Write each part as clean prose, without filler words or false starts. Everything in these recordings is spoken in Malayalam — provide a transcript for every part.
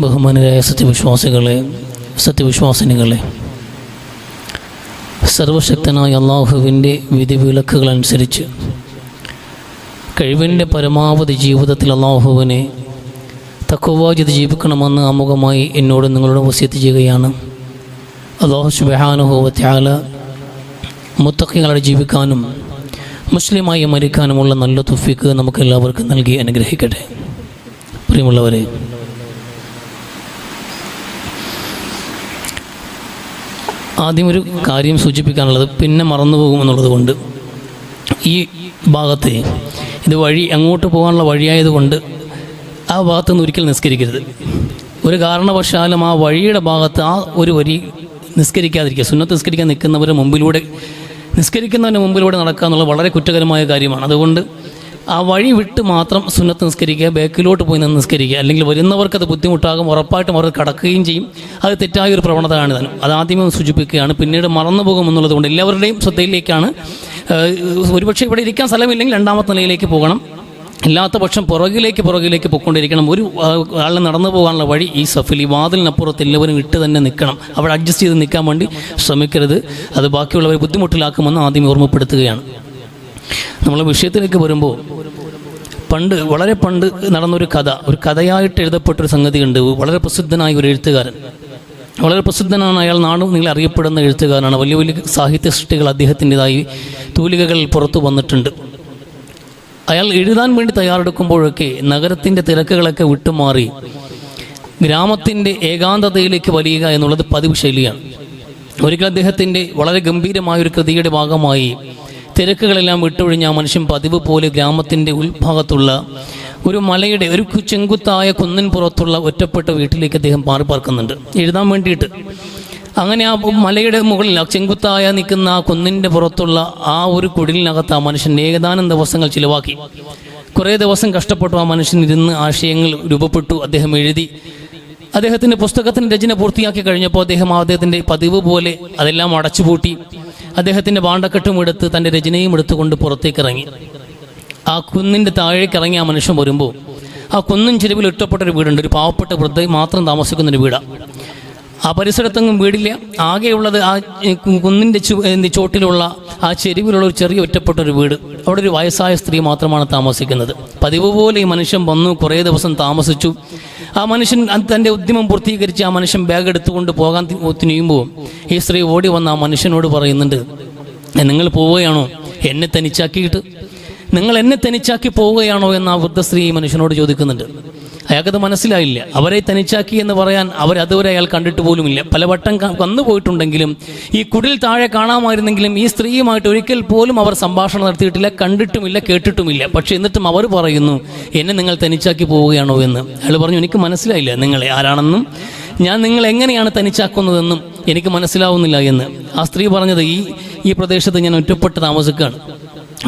ബഹുമാനരായ സത്യവിശ്വാസിനികളെ, സർവശക്തനായ അള്ളാഹുവിൻ്റെ വിധിവിലക്കുകളനുസരിച്ച് കഴിവിൻ്റെ പരമാവധി ജീവിതത്തിൽ അള്ളാഹുവിനെ തഖ്വ ചെയ്ത് ജീവിക്കണമെന്ന് ആമുഖമായി എന്നോട് നിങ്ങളോട് വസിയത്ത് ചെയ്യുകയാണ്. അല്ലാഹു സുബ്ഹാനഹു വ തആല മുത്തഖികളായി ജീവിക്കാനും മുസ്ലിമായി മരിക്കാനുമുള്ള നല്ല തൗഫീഖ് നമുക്ക് എല്ലാവർക്കും നൽകി അനുഗ്രഹിക്കട്ടെ. പ്രിയമുള്ളവരെ, ആദ്യം ഒരു കാര്യം സൂചിപ്പിക്കാനുള്ളത്, പിന്നെ മറന്നുപോകുമെന്നുള്ളത് കൊണ്ട്, ഈ ഭാഗത്തെ ഇത് വഴി അങ്ങോട്ട് പോകാനുള്ള വഴിയായതുകൊണ്ട് ആ ഭാഗത്തുനിന്ന് ഒരിക്കൽ നിസ്കരിക്കരുത്. ഒരു കാരണവശാലും ആ വഴിയുടെ ഭാഗത്ത് ആ ഒരു വരി നിസ്കരിക്കാതിരിക്കുക. സുന്നത്ത് നിസ്കരിക്കാൻ നിൽക്കുന്നവരുടെ മുമ്പിലൂടെ, നിസ്കരിക്കുന്നവൻ്റെ മുമ്പിലൂടെ നടക്കുക എന്നുള്ളത് വളരെ കുറ്റകരമായ കാര്യമാണ്. അതുകൊണ്ട് ആ വഴി വിട്ട് മാത്രം സുന്നത്ത് നിസ്കരിക്കുക, ബാക്കിലോട്ട് പോയി നിന്ന് നിസ്കരിക്കുക. അല്ലെങ്കിൽ വരുന്നവർക്കത് ബുദ്ധിമുട്ടാകും, ഉറപ്പായിട്ടും അവർ കടക്കുകയും ചെയ്യും. അത് തെറ്റായൊരു പ്രവണതയാണ് താനും. അത് ആദ്യമേ സൂചിപ്പിക്കുകയാണ്, പിന്നീട് മറന്നു പോകുമെന്നുള്ളത് കൊണ്ട് എല്ലാവരുടെയും ശ്രദ്ധയിലേക്കാണ്. ഒരുപക്ഷെ ഇവിടെ ഇരിക്കാൻ സ്ഥലമില്ലെങ്കിൽ രണ്ടാമത്തെ നിലയിലേക്ക് പോകണം, ഇല്ലാത്ത പക്ഷം പുറകിലേക്ക് പോയിക്കൊണ്ടിരിക്കണം. ഒരു ആളിന് നടന്നു പോകാനുള്ള വഴി ഈ സഫിൽ, ഈ വാതിലിനപ്പുറത്ത് എല്ലാവരും ഇട്ട് തന്നെ നിൽക്കണം. അവിടെ അഡ്ജസ്റ്റ് ചെയ്ത് നിൽക്കാൻ വേണ്ടി ശ്രമിക്കരുത്. അത് ബാക്കിയുള്ളവരെ ബുദ്ധിമുട്ടിലാക്കുമെന്ന് ആദ്യം ഓർമ്മപ്പെടുത്തുകയാണ്. നമ്മളെ വിഷയത്തിലേക്ക് വരുമ്പോൾ, വളരെ പണ്ട് നടന്നൊരു കഥ, ഒരു കഥയായിട്ട് എഴുതപ്പെട്ടൊരു സംഗതിയുണ്ട്. വളരെ പ്രസിദ്ധനായ ഒരു എഴുത്തുകാരൻ, വളരെ പ്രസിദ്ധനാണ് അയാൾ. നാടും നിങ്ങൾ അറിയപ്പെടുന്ന എഴുത്തുകാരനാണ്. വലിയ വലിയ സാഹിത്യ സൃഷ്ടികൾ അദ്ദേഹത്തിൻ്റെതായി തൂലികകൾ പുറത്തു വന്നിട്ടുണ്ട്. അയാൾ എഴുതാൻ വേണ്ടി തയ്യാറെടുക്കുമ്പോഴൊക്കെ നഗരത്തിൻ്റെ തിരക്കുകളൊക്കെ വിട്ടുമാറി ഗ്രാമത്തിൻ്റെ ഏകാന്തതയിലേക്ക് വലിയുക എന്നുള്ളത് പതിവ് ശൈലിയാണ്. ഒരിക്കൽ അദ്ദേഹത്തിൻ്റെ വളരെ ഗംഭീരമായൊരു കൃതിയുടെ ഭാഗമായി തിരക്കുകളെല്ലാം വിട്ടൊഴിഞ്ഞ ആ മനുഷ്യൻ പതിവ് പോലെ ഗ്രാമത്തിൻ്റെ ഉൾഭാഗത്തുള്ള ഒരു മലയുടെ, ഒരു ചെങ്കുത്തായ കുന്നിൻ പുറത്തുള്ള ഒറ്റപ്പെട്ട വീട്ടിലേക്ക് അദ്ദേഹം പാർക്കുന്നുണ്ട് എഴുതാൻ വേണ്ടിയിട്ട്. അങ്ങനെ ആ മലയുടെ മുകളിൽ, ആ ചെങ്കുത്തായ നിൽക്കുന്ന ആ കുന്നിൻ്റെ പുറത്തുള്ള ആ ഒരു കുടിലിനകത്ത് ആ മനുഷ്യൻ ഏതാനും ദിവസങ്ങൾ ചിലവാക്കി. കുറേ ദിവസം കഷ്ടപ്പെട്ടു ആ മനുഷ്യൻ ഇരുന്ന് ആശയങ്ങൾ രൂപപ്പെട്ടു. അദ്ദേഹം എഴുതി. അദ്ദേഹത്തിൻ്റെ പുസ്തകത്തിൻ്റെ രചന പൂർത്തിയാക്കി കഴിഞ്ഞപ്പോൾ അദ്ദേഹത്തിൻ്റെ പതിവ് പോലെ അതെല്ലാം അടച്ചുപൂട്ടി അദ്ദേഹത്തിൻ്റെ ഭാണ്ഡക്കെട്ടും എടുത്ത് തൻ്റെ രചനയും എടുത്തുകൊണ്ട് പുറത്തേക്ക് ഇറങ്ങി. ആ കുന്നിൻ്റെ താഴേക്ക് ഇറങ്ങി ആ മനുഷ്യൻ വരുമ്പോൾ ആ കുന്നിൻ ചെരുവിൽ ഇട്ടപ്പെട്ടൊരു വീടുണ്ട്. ഒരു പാവപ്പെട്ട വൃദ്ധ മാത്രം താമസിക്കുന്നൊരു വീടാണ്. ആ പരിസരത്തൊന്നും വീടില്ല. ആകെയുള്ളത് ആ കുന്നിൻ്റെ ചോട്ടിലുള്ള ആ ചെരുവിലുള്ള ഒരു ചെറിയ ഒറ്റപ്പെട്ടൊരു വീട്. അവിടെ ഒരു വയസ്സായ സ്ത്രീ മാത്രമാണ് താമസിക്കുന്നത്. പതിവ് പോലെ ഈ മനുഷ്യൻ വന്നു, കുറേ ദിവസം താമസിച്ചു. ആ മനുഷ്യൻ തൻ്റെ ഉദ്യമം പൂർത്തീകരിച്ച് ആ മനുഷ്യൻ ബാഗ് എടുത്തുകൊണ്ട് പോകാൻ തുനിയുമ്പോൾ ഈ സ്ത്രീ ഓടി വന്ന് ആ മനുഷ്യനോട് പറയുന്നുണ്ട്, നിങ്ങൾ പോവുകയാണോ എന്നെ തനിച്ചാക്കിയിട്ട്? നിങ്ങൾ എന്നെ തനിച്ചാക്കി പോവുകയാണോ എന്ന് ആ വൃദ്ധസ്ത്രീ ഈ മനുഷ്യനോട് ചോദിക്കുന്നുണ്ട്. അയാൾക്കത് മനസ്സിലായില്ല. അവരെ തനിച്ചാക്കി എന്ന് പറയാൻ അവരതുവരെ അയാൾ കണ്ടിട്ട് പോലുമില്ല. പലവട്ടം വന്നു പോയിട്ടുണ്ടെങ്കിലും ഈ കുടിൽ താഴെ കാണാമായിരുന്നെങ്കിലും ഈ സ്ത്രീയുമായിട്ട് ഒരിക്കൽ പോലും അവർ സംഭാഷണം നടത്തിയിട്ടില്ല, കണ്ടിട്ടുമില്ല, കേട്ടിട്ടുമില്ല. പക്ഷെ എന്നിട്ടും അവർ പറയുന്നു, എന്നെ നിങ്ങൾ തനിച്ചാക്കി പോവുകയാണോ എന്ന്. അയാൾ പറഞ്ഞു, എനിക്ക് മനസ്സിലായില്ല നിങ്ങളെ ആരാണെന്നും ഞാൻ നിങ്ങൾ എങ്ങനെയാണ് തനിച്ചാക്കുന്നതെന്നും എനിക്ക് മനസ്സിലാവുന്നില്ല എന്ന്. ആ സ്ത്രീ പറഞ്ഞത്, ഈ പ്രദേശത്ത് ഞാൻ ഒറ്റപ്പെട്ട് താമസിക്കുകയാണ്.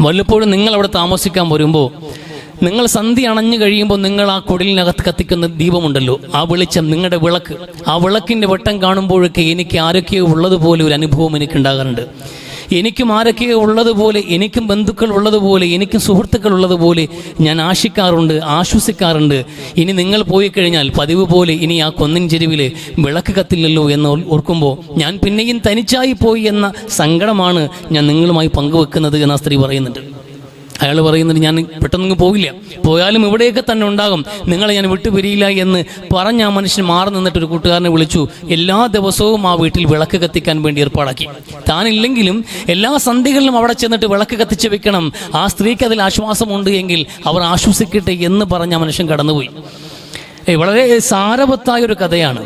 വല്ലപ്പോഴും നിങ്ങൾ അവിടെ താമസിക്കാൻ വരുമ്പോൾ, നിങ്ങൾ സന്ധ്യ അണഞ്ഞു കഴിയുമ്പോൾ നിങ്ങൾ ആ കുടിലിനകത്ത് കത്തിക്കുന്ന ദീപമുണ്ടല്ലോ, ആ വെളിച്ചം, നിങ്ങളുടെ വിളക്ക്, ആ വിളക്കിൻ്റെ വെട്ടം കാണുമ്പോഴൊക്കെ എനിക്ക് ആരൊക്കെയോ ഉള്ളതുപോലെ ഒരു അനുഭവം എനിക്കുണ്ടാകാറുണ്ട്. എനിക്കും ആരൊക്കെയോ ഉള്ളതുപോലെ, എനിക്കും ബന്ധുക്കൾ ഉള്ളതുപോലെ, എനിക്കും സുഹൃത്തുക്കൾ ഉള്ളതുപോലെ ഞാൻ ആശിക്കാറുണ്ട്, ആശ്വസിക്കാറുണ്ട്. ഇനി നിങ്ങൾ പോയി കഴിഞ്ഞാൽ പതിവ് പോലെ ഇനി ആ കുന്നിൻ ചെരുവിൽ വിളക്ക് കത്തില്ലല്ലോ എന്ന് ഓർക്കുമ്പോൾ ഞാൻ പിന്നെയും തനിച്ചായി പോയി എന്ന സങ്കടമാണ് ഞാൻ നിങ്ങളുമായി പങ്കുവെക്കുന്നത് എന്ന് ആ സ്ത്രീ പറയുന്നുണ്ട്. അയാൾ പറയുന്നുണ്ട്, ഞാൻ പെട്ടെന്ന് പോവില്ല, പോയാലും ഇവിടെയൊക്കെ തന്നെ ഉണ്ടാകും, നിങ്ങളെ ഞാൻ വിട്ടുപിരിയില്ല എന്ന് പറഞ്ഞ് ആ മനുഷ്യൻ മാറി നിന്നിട്ട് ഒരു കൂട്ടുകാരനെ വിളിച്ചു. എല്ലാ ദിവസവും ആ വീട്ടിൽ വിളക്ക് കത്തിക്കാൻ വേണ്ടി ഏർപ്പാടാക്കി. താനില്ലെങ്കിലും എല്ലാ സന്ധ്യകളിലും അവിടെ ചെന്നിട്ട് വിളക്ക് കത്തിച്ച് വെക്കണം, ആ സ്ത്രീക്ക് അതിൽ ആശ്വാസമുണ്ട് എങ്കിൽ അവർ ആശ്വസിക്കട്ടെ എന്ന് പറഞ്ഞ ആ മനുഷ്യൻ കടന്നുപോയി. വളരെ സാരവത്തായൊരു കഥയാണ്.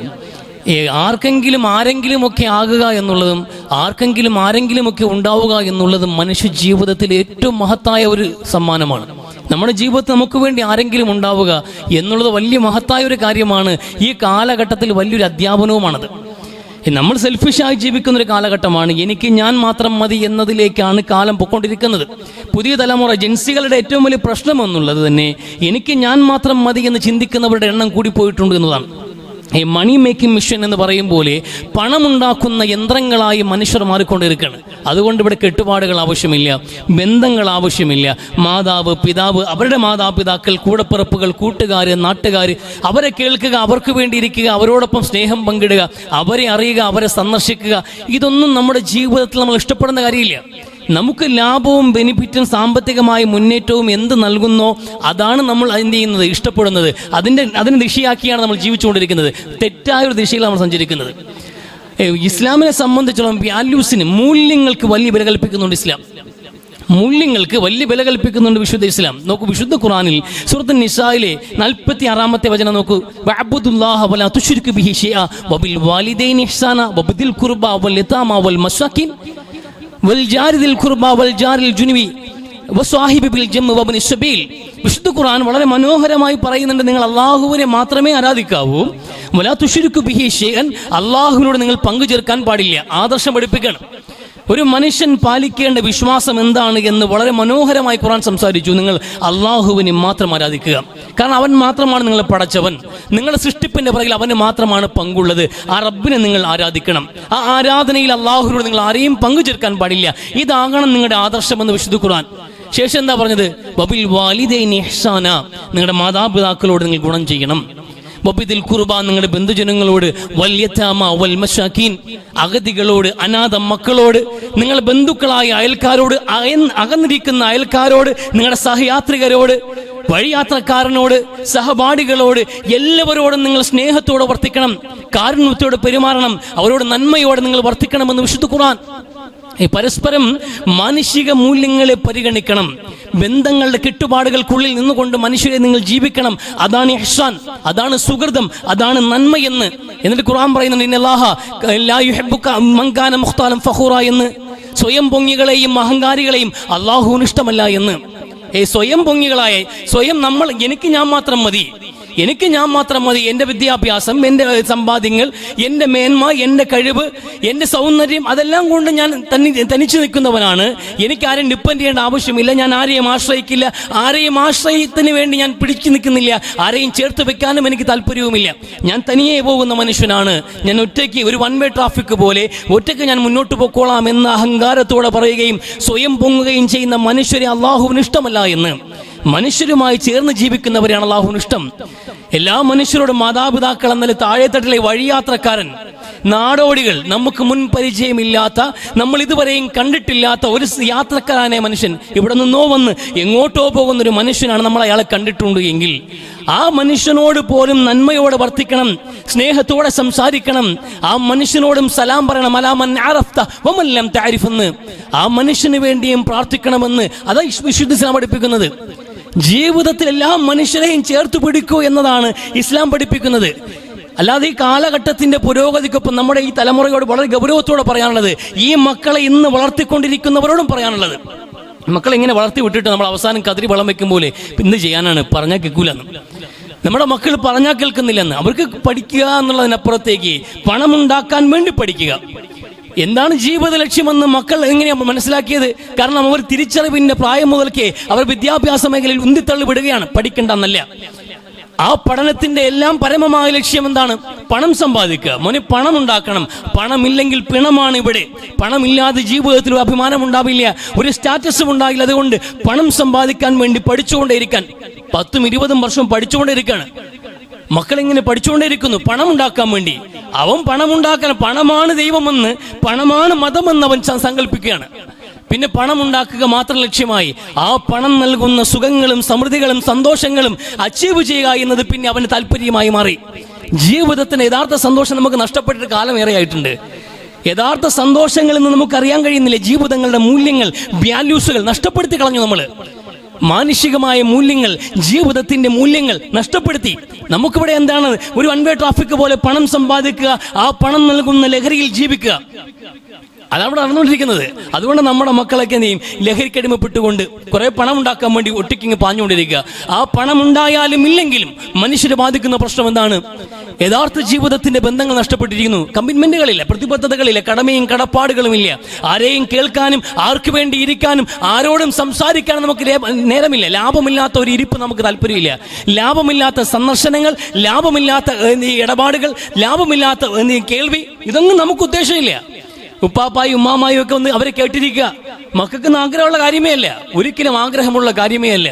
ആർക്കെങ്കിലും ആരെങ്കിലുമൊക്കെ ആകുക എന്നുള്ളതും ആർക്കെങ്കിലും ആരെങ്കിലുമൊക്കെ ഉണ്ടാവുക എന്നുള്ളതും മനുഷ്യ ജീവിതത്തിൽ ഏറ്റവും മഹത്തായ ഒരു സമ്മാനമാണ്. നമ്മുടെ ജീവിതത്തിൽ നമുക്ക് വേണ്ടി ആരെങ്കിലും ഉണ്ടാവുക എന്നുള്ളത് വലിയ മഹത്തായ ഒരു കാര്യമാണ്. ഈ കാലഘട്ടത്തിൽ വലിയൊരു അധ്യാപനവുമാണത്. നമ്മൾ സെൽഫിഷായി ജീവിക്കുന്നൊരു കാലഘട്ടമാണ്. എനിക്ക് ഞാൻ മാത്രം മതി എന്നതിലേക്കാണ് കാലം പൊയ്ക്കൊണ്ടിരിക്കുന്നത്. പുതിയ തലമുറ ജെൻസികളുടെ ഏറ്റവും വലിയ പ്രശ്നം എന്നുള്ളത് തന്നെ എനിക്ക് ഞാൻ മാത്രം മതി എന്ന് ചിന്തിക്കുന്നവരുടെ എണ്ണം കൂടിപ്പോയിട്ടുണ്ട് എന്നതാണ്. ഈ മണി മേക്കിംഗ് മിഷൻ എന്ന് പറയും പോലെ പണമുണ്ടാക്കുന്ന യന്ത്രങ്ങളായി മനുഷ്യർ മാറിക്കൊണ്ടിരിക്കുകയാണ്. അതുകൊണ്ട് ഇവിടെ കെട്ടുപാടുകൾ ആവശ്യമില്ല, ബന്ധങ്ങൾ ആവശ്യമില്ല. മാതാവ്, പിതാവ്, അവരുടെ മാതാപിതാക്കൾ, കൂടപ്പിറപ്പുകൾ, കൂട്ടുകാർ, നാട്ടുകാർ, അവരെ കേൾക്കുക, അവർക്ക് വേണ്ടിയിരിക്കുക, അവരോടൊപ്പം സ്നേഹം പങ്കിടുക, അവരെ അറിയുക, അവരെ സന്ദർശിക്കുക. ഇതൊന്നും നമ്മുടെ ജീവിതത്തിൽ നമ്മൾ ഇഷ്ടപ്പെടുന്ന കാര്യമില്ല. നമുക്ക് ലാഭവും ബെനിഫിറ്റും സാമ്പത്തികമായ മുന്നേറ്റവും എന്ത് നൽകുന്നോ അതാണ് നമ്മൾ എന്ത് ചെയ്യുന്നത്, ഇഷ്ടപ്പെടുന്നത്. അതിന് ദിശയാക്കിയാണ് നമ്മൾ ജീവിച്ചുകൊണ്ടിരിക്കുന്നത്. തെറ്റായൊരു ദിശയിൽ നമ്മൾ സഞ്ചരിക്കുന്നത്. ഇസ്ലാമിനെ സംബന്ധിച്ചിടത്തോളം വാല്യൂസിന്, മൂല്യങ്ങൾക്ക് വലിയ വില കൽപ്പിക്കുന്നുണ്ട് ഇസ്ലാം. മൂല്യങ്ങൾക്ക് വലിയ വില കൽപ്പിക്കുന്നുണ്ട് വിശുദ്ധ ഇസ്ലാം. നോക്കൂ, വിശുദ്ധ ഖുർആനിൽ സൂറത്തുൻ നിസായിലെ 46-ാമത്തെ വചനം നോക്കൂ. വഅബ്ദുല്ലാഹ വലാ തുശ്രികു ബിഹി ശൈഅ വബിൽ വാലിദൈനി ഇഹ്സാന വബിദിൽ ഖുർബ വൽ യതാമ വൽ മസാകിൻ വൽ ജാരിദിൽ ഖുർബ വൽ ജാരിൽ ജുനുബി വസ്വാഹിബി ബിൽ ജംബി വബ്നി സബീൽ. വിശുദ്ധ ഖുർആൻ വളരെ മനോഹരമായി പറയുന്നുണ്ട്, നിങ്ങൾ അല്ലാഹുവിനെ മാത്രമേ ആരാധിക്കാവൂ. വലാ തുശ്രികു ബിഹി ശൈഅൻ, അല്ലാഹുവിനോട് നിങ്ങൾ പങ്കു ചേർക്കാൻ പാടില്ല. ആദർശം പഠിപ്പിക്കണം. ഒരു മനുഷ്യൻ പാലിക്കേണ്ട വിശ്വാസം എന്താണ് എന്ന് വളരെ മനോഹരമായി ഖുർആൻ സംസാരിച്ചു. നിങ്ങൾ അള്ളാഹുവിനെ മാത്രം ആരാധിക്കുക. കാരണം അവൻ മാത്രമാണ് നിങ്ങളെ പടച്ചവൻ. നിങ്ങളുടെ സൃഷ്ടിപ്പിന്റെ പിറകിൽ അവന് മാത്രമാണ് പങ്കുള്ളത്. ആ റബ്ബിനെ നിങ്ങൾ ആരാധിക്കണം. ആ ആരാധനയിൽ അള്ളാഹുവിനോട് നിങ്ങൾ ആരെയും പങ്കു ചേർക്കാൻ പാടില്ല. ഇതാകണം നിങ്ങളുടെ ആദർശമെന്ന് വിശുദ്ധ ഖുർആൻ. ശേഷം എന്താ പറഞ്ഞത്? വബിൽ വാലിദൈനി ഇഹ്സാന, നിങ്ങളുടെ മാതാപിതാക്കളോട് നിങ്ങൾ ഗുണം ചെയ്യണം. വബിദിൽ ഖുർബ, നിങ്ങളുടെ ബന്ധുജനങ്ങളോട്. വൽ യതാമ വൽ മസാകിൻ, അഗതികളോട്, അനാഥ മക്കളോട്, നിങ്ങളുടെ ബന്ധുക്കളായ അയൽക്കാരോട്, അകന്നിരിക്കുന്ന അയൽക്കാരോട്, നിങ്ങളുടെ സഹയാത്രികരോട്, വഴിയാത്രക്കാരനോട്, സഹപാഠികളോട്, എല്ലാവരോടും നിങ്ങൾ സ്നേഹത്തോടെ വർത്തിക്കണം, കാരുണ്യത്തോടെ പെരുമാറണം, അവരോട് നന്മയോടെ നിങ്ങൾ വർത്തിക്കണമെന്ന് വിശുദ്ധ ഖുർആൻ. പരസ്പരം മാനുഷിക മൂല്യങ്ങളെ പരിഗണിക്കണം. ബന്ധങ്ങളുടെ കെട്ടുപാടുകൾക്കുള്ളിൽ നിന്നുകൊണ്ട് മനുഷ്യരെ നിങ്ങൾ ജീവിക്കണം. അതാണ് ഇഹ്സാൻ, അതാണ് സുഹൃതം, അതാണ് നന്മയെന്ന്. എന്നിട്ട് ഖുർആൻ പറയുന്നുണ്ട്, ഇന്നല്ലാഹ ലാ യുഹിബ്ബുക മൻ കാന മുഖ്താലൻ ഫഖൂറ എന്ന്. സ്വയം പൊങ്ങികളെയും അഹങ്കാരികളെയും അല്ലാഹുവിന് ഇഷ്ടമല്ല എന്ന്. സ്വയം പൊങ്ങികളായ, സ്വയം നമ്മൾ എനിക്ക് ഞാൻ മാത്രം മതി, എൻ്റെ വിദ്യാഭ്യാസം, എൻ്റെ സമ്പാദ്യങ്ങൾ, എൻ്റെ മേന്മ, എൻ്റെ കഴിവ്, എൻ്റെ സൗന്ദര്യം, അതെല്ലാം കൊണ്ട് ഞാൻ തനിച്ചു നിൽക്കുന്നവനാണ്. എനിക്ക് ആരെയും ഡിപ്പെൻഡ് ചെയ്യേണ്ട ആവശ്യമില്ല. ഞാൻ ആരെയും ആശ്രയിക്കില്ല. ആരെയും ആശ്രയത്തിന് വേണ്ടി ഞാൻ പിടിച്ചു നിൽക്കുന്നില്ല. ആരെയും ചേർത്ത് വെക്കാനും എനിക്ക് താല്പര്യവുമില്ല. ഞാൻ തനിയെ പോകുന്ന മനുഷ്യനാണ്. ഞാൻ ഒറ്റയ്ക്ക്, ഒരു വൺ വേ ട്രാഫിക് പോലെ ഒറ്റയ്ക്ക് ഞാൻ മുന്നോട്ട് പോയിക്കോളാം എന്ന അഹങ്കാരത്തോടെ പറയുകയും സ്വയം പൊങ്ങുകയും ചെയ്യുന്ന മനുഷ്യരെ അള്ളാഹുവിന് ഇഷ്ടമല്ല എന്ന്. മനുഷ്യരുമായി ചേർന്ന് ജീവിക്കുന്നവരെയാണ് അള്ളാഹുവിന് ഇഷ്ടം. എല്ലാ മനുഷ്യരോടും മാതാപിതാക്കൾ എന്നതിൽ താഴെത്തട്ടിലെ വഴിയാത്രക്കാരൻ, നാടോടികൾ, നമുക്ക് മുൻ പരിചയമില്ലാത്ത, നമ്മൾ ഇതുവരെയും കണ്ടിട്ടില്ലാത്ത ഒരു യാത്രക്കാരനായ മനുഷ്യൻ, ഇവിടെ നിന്നോ വന്ന് എങ്ങോട്ടോ പോകുന്നൊരു മനുഷ്യനാണ് നമ്മൾ അയാളെ കണ്ടിട്ടുണ്ട് എങ്കിൽ ആ മനുഷ്യനോട് പോലും നന്മയോടെ വർത്തിക്കണം, സ്നേഹത്തോടെ സംസാരിക്കണം. ആ മനുഷ്യനോടും സലാം പറയണം. അലാമൻ അറഫ്ത വമൻ ലം തഅരിഫ് എന്ന്. ആ മനുഷ്യന് വേണ്ടിയും പ്രാർത്ഥിക്കണമെന്ന് അതാ വിശുദ്ധ ഇസ്ലാം പഠിപ്പിക്കുന്നത്. ജീവിതത്തിൽ എല്ലാ മനുഷ്യരെയും ചേർത്ത് പിടിക്കൂ എന്നതാണ് ഇസ്ലാം പഠിപ്പിക്കുന്നത്. അല്ലാതെ ഈ കാലഘട്ടത്തിന്റെ പുരോഗതിക്കൊപ്പം നമ്മുടെ ഈ തലമുറയോട് വളരെ ഗൗരവത്തോടെ പറയാനുള്ളത്, ഈ മക്കളെ ഇന്ന് വളർത്തിക്കൊണ്ടിരിക്കുന്നവരോടും പറയാനുള്ളത്, മക്കളെ ഇങ്ങനെ വളർത്തി വിട്ടിട്ട് നമ്മൾ അവസാനം കതിരി വളം വെക്കും പോലെ ഇന്ന് ചെയ്യാനാണ്, പറഞ്ഞാൽ കേൾക്കൂലെന്ന്. നമ്മുടെ മക്കൾ പറഞ്ഞാൽ കേൾക്കുന്നില്ലെന്ന്. അവർക്ക് പഠിക്കുക എന്നുള്ളതിനപ്പുറത്തേക്ക് പണമുണ്ടാക്കാൻ വേണ്ടി പഠിക്കുക. എന്താണ് ജീവിത ലക്ഷ്യമെന്ന് മക്കൾ എങ്ങനെയാണ് മനസ്സിലാക്കിയത്? കാരണം അവർ തിരിച്ചറിവിന്റെ പ്രായം മുതൽക്കേ അവർ വിദ്യാഭ്യാസ മേഖലയിൽ ഉന്തിത്തള്ളി വിടുകയാണ്. പഠിക്കണ്ടെന്നല്ല, ആ പഠനത്തിന്റെ എല്ലാം പരമമായ ലക്ഷ്യം എന്താണ്? പണം സമ്പാദിക്കുക. മോനെ പണം ഉണ്ടാക്കണം. പണമില്ലെങ്കിൽ പിണമാണ് ഇവിടെ. പണമില്ലാതെ ജീവിതത്തിൽ ഒരു അഭിമാനം ഉണ്ടാവില്ല, ഒരു സ്റ്റാറ്റസും ഉണ്ടാവില്ല. അതുകൊണ്ട് പണം സമ്പാദിക്കാൻ വേണ്ടി പഠിച്ചുകൊണ്ടേയിരിക്കാൻ 10-20 വർഷം പഠിച്ചുകൊണ്ടേയിരിക്കുകയാണ്. മക്കളിങ്ങനെ പഠിച്ചുകൊണ്ടേയിരിക്കുന്നു പണം ഉണ്ടാക്കാൻ വേണ്ടി. അവൻ പണം ഉണ്ടാക്കണം, പണമാണ് ദൈവമെന്ന്, പണമാണ് മതമെന്ന് അവൻ സങ്കല്പിക്കുകയാണ്. പിന്നെ പണം ഉണ്ടാക്കുക മാത്രം ലക്ഷ്യമായി ആ പണം നൽകുന്ന സുഖങ്ങളും സമൃദ്ധികളും സന്തോഷങ്ങളും അച്ചീവ് ചെയ്യുക എന്നത് പിന്നെ അവന് താല്പര്യമായി മാറി. ജീവിതത്തിന് യഥാർത്ഥ സന്തോഷം നമുക്ക് നഷ്ടപ്പെട്ടിട്ട് കാലം ഏറെയായിട്ടുണ്ട്. യഥാർത്ഥ സന്തോഷങ്ങളിൽ നിന്ന് നമുക്കറിയാൻ കഴിയുന്നില്ല. ജീവിതങ്ങളുടെ മൂല്യങ്ങൾ, വാല്യൂസുകൾ നഷ്ടപ്പെടുത്തി കളഞ്ഞു. നമ്മൾ മാനുഷികമായ മൂല്യങ്ങൾ, ജീവിതത്തിന്റെ മൂല്യങ്ങൾ നഷ്ടപ്പെടുത്തി. നമുക്കിവിടെ എന്താണ്? ഒരു വൺ വേ ട്രാഫിക് പോലെ പണം സമ്പാദിക്കുക, ആ പണം നൽകുന്ന ലഹരിയിൽ ജീവിക്കുക. അതവിടെ നടന്നുകൊണ്ടിരിക്കുന്നത്. അതുകൊണ്ട് നമ്മുടെ മക്കളൊക്കെ എന്ത് ചെയ്യും? ലഹരിക്കടിമപ്പെട്ടുകൊണ്ട് കുറെ പണം ഉണ്ടാക്കാൻ വേണ്ടി ഒട്ടിക്കിങ് പാഞ്ഞുകൊണ്ടിരിക്കുക. ആ പണം ഉണ്ടായാലും ഇല്ലെങ്കിലും മനുഷ്യരെ ബാധിക്കുന്ന പ്രശ്നം എന്താണ്? യഥാർത്ഥ ജീവിതത്തിന്റെ ബന്ധങ്ങൾ നഷ്ടപ്പെട്ടിരിക്കുന്നു. കമ്മിറ്റ്മെന്റുകളില്ല, പ്രതിബദ്ധതകളില്ല, കടമയും കടപ്പാടുകളുമില്ല. ആരെയും കേൾക്കാനും ആർക്ക് വേണ്ടി ഇരിക്കാനും ആരോടും സംസാരിക്കാനും നമുക്ക് നേരമില്ല. ലാഭമില്ലാത്ത ഒരു ഇരിപ്പ് നമുക്ക് താല്പര്യമില്ല. ലാഭമില്ലാത്ത സന്ദർശനങ്ങൾ, ലാഭമില്ലാത്ത ഇടപാടുകൾ, ലാഭമില്ലാത്ത കേൾവി, ഇതൊന്നും നമുക്ക് ഉദ്ദേശമില്ല. ഉപ്പാപ്പായും ഉമ്മാമായും ഒക്കെ ഒന്ന് അവരെ കേട്ടിരിക്കുക. മക്കൾക്ക് ആഗ്രഹമുള്ള കാര്യമേ അല്ല, ഒരിക്കലും ആഗ്രഹമുള്ള കാര്യമേ അല്ല.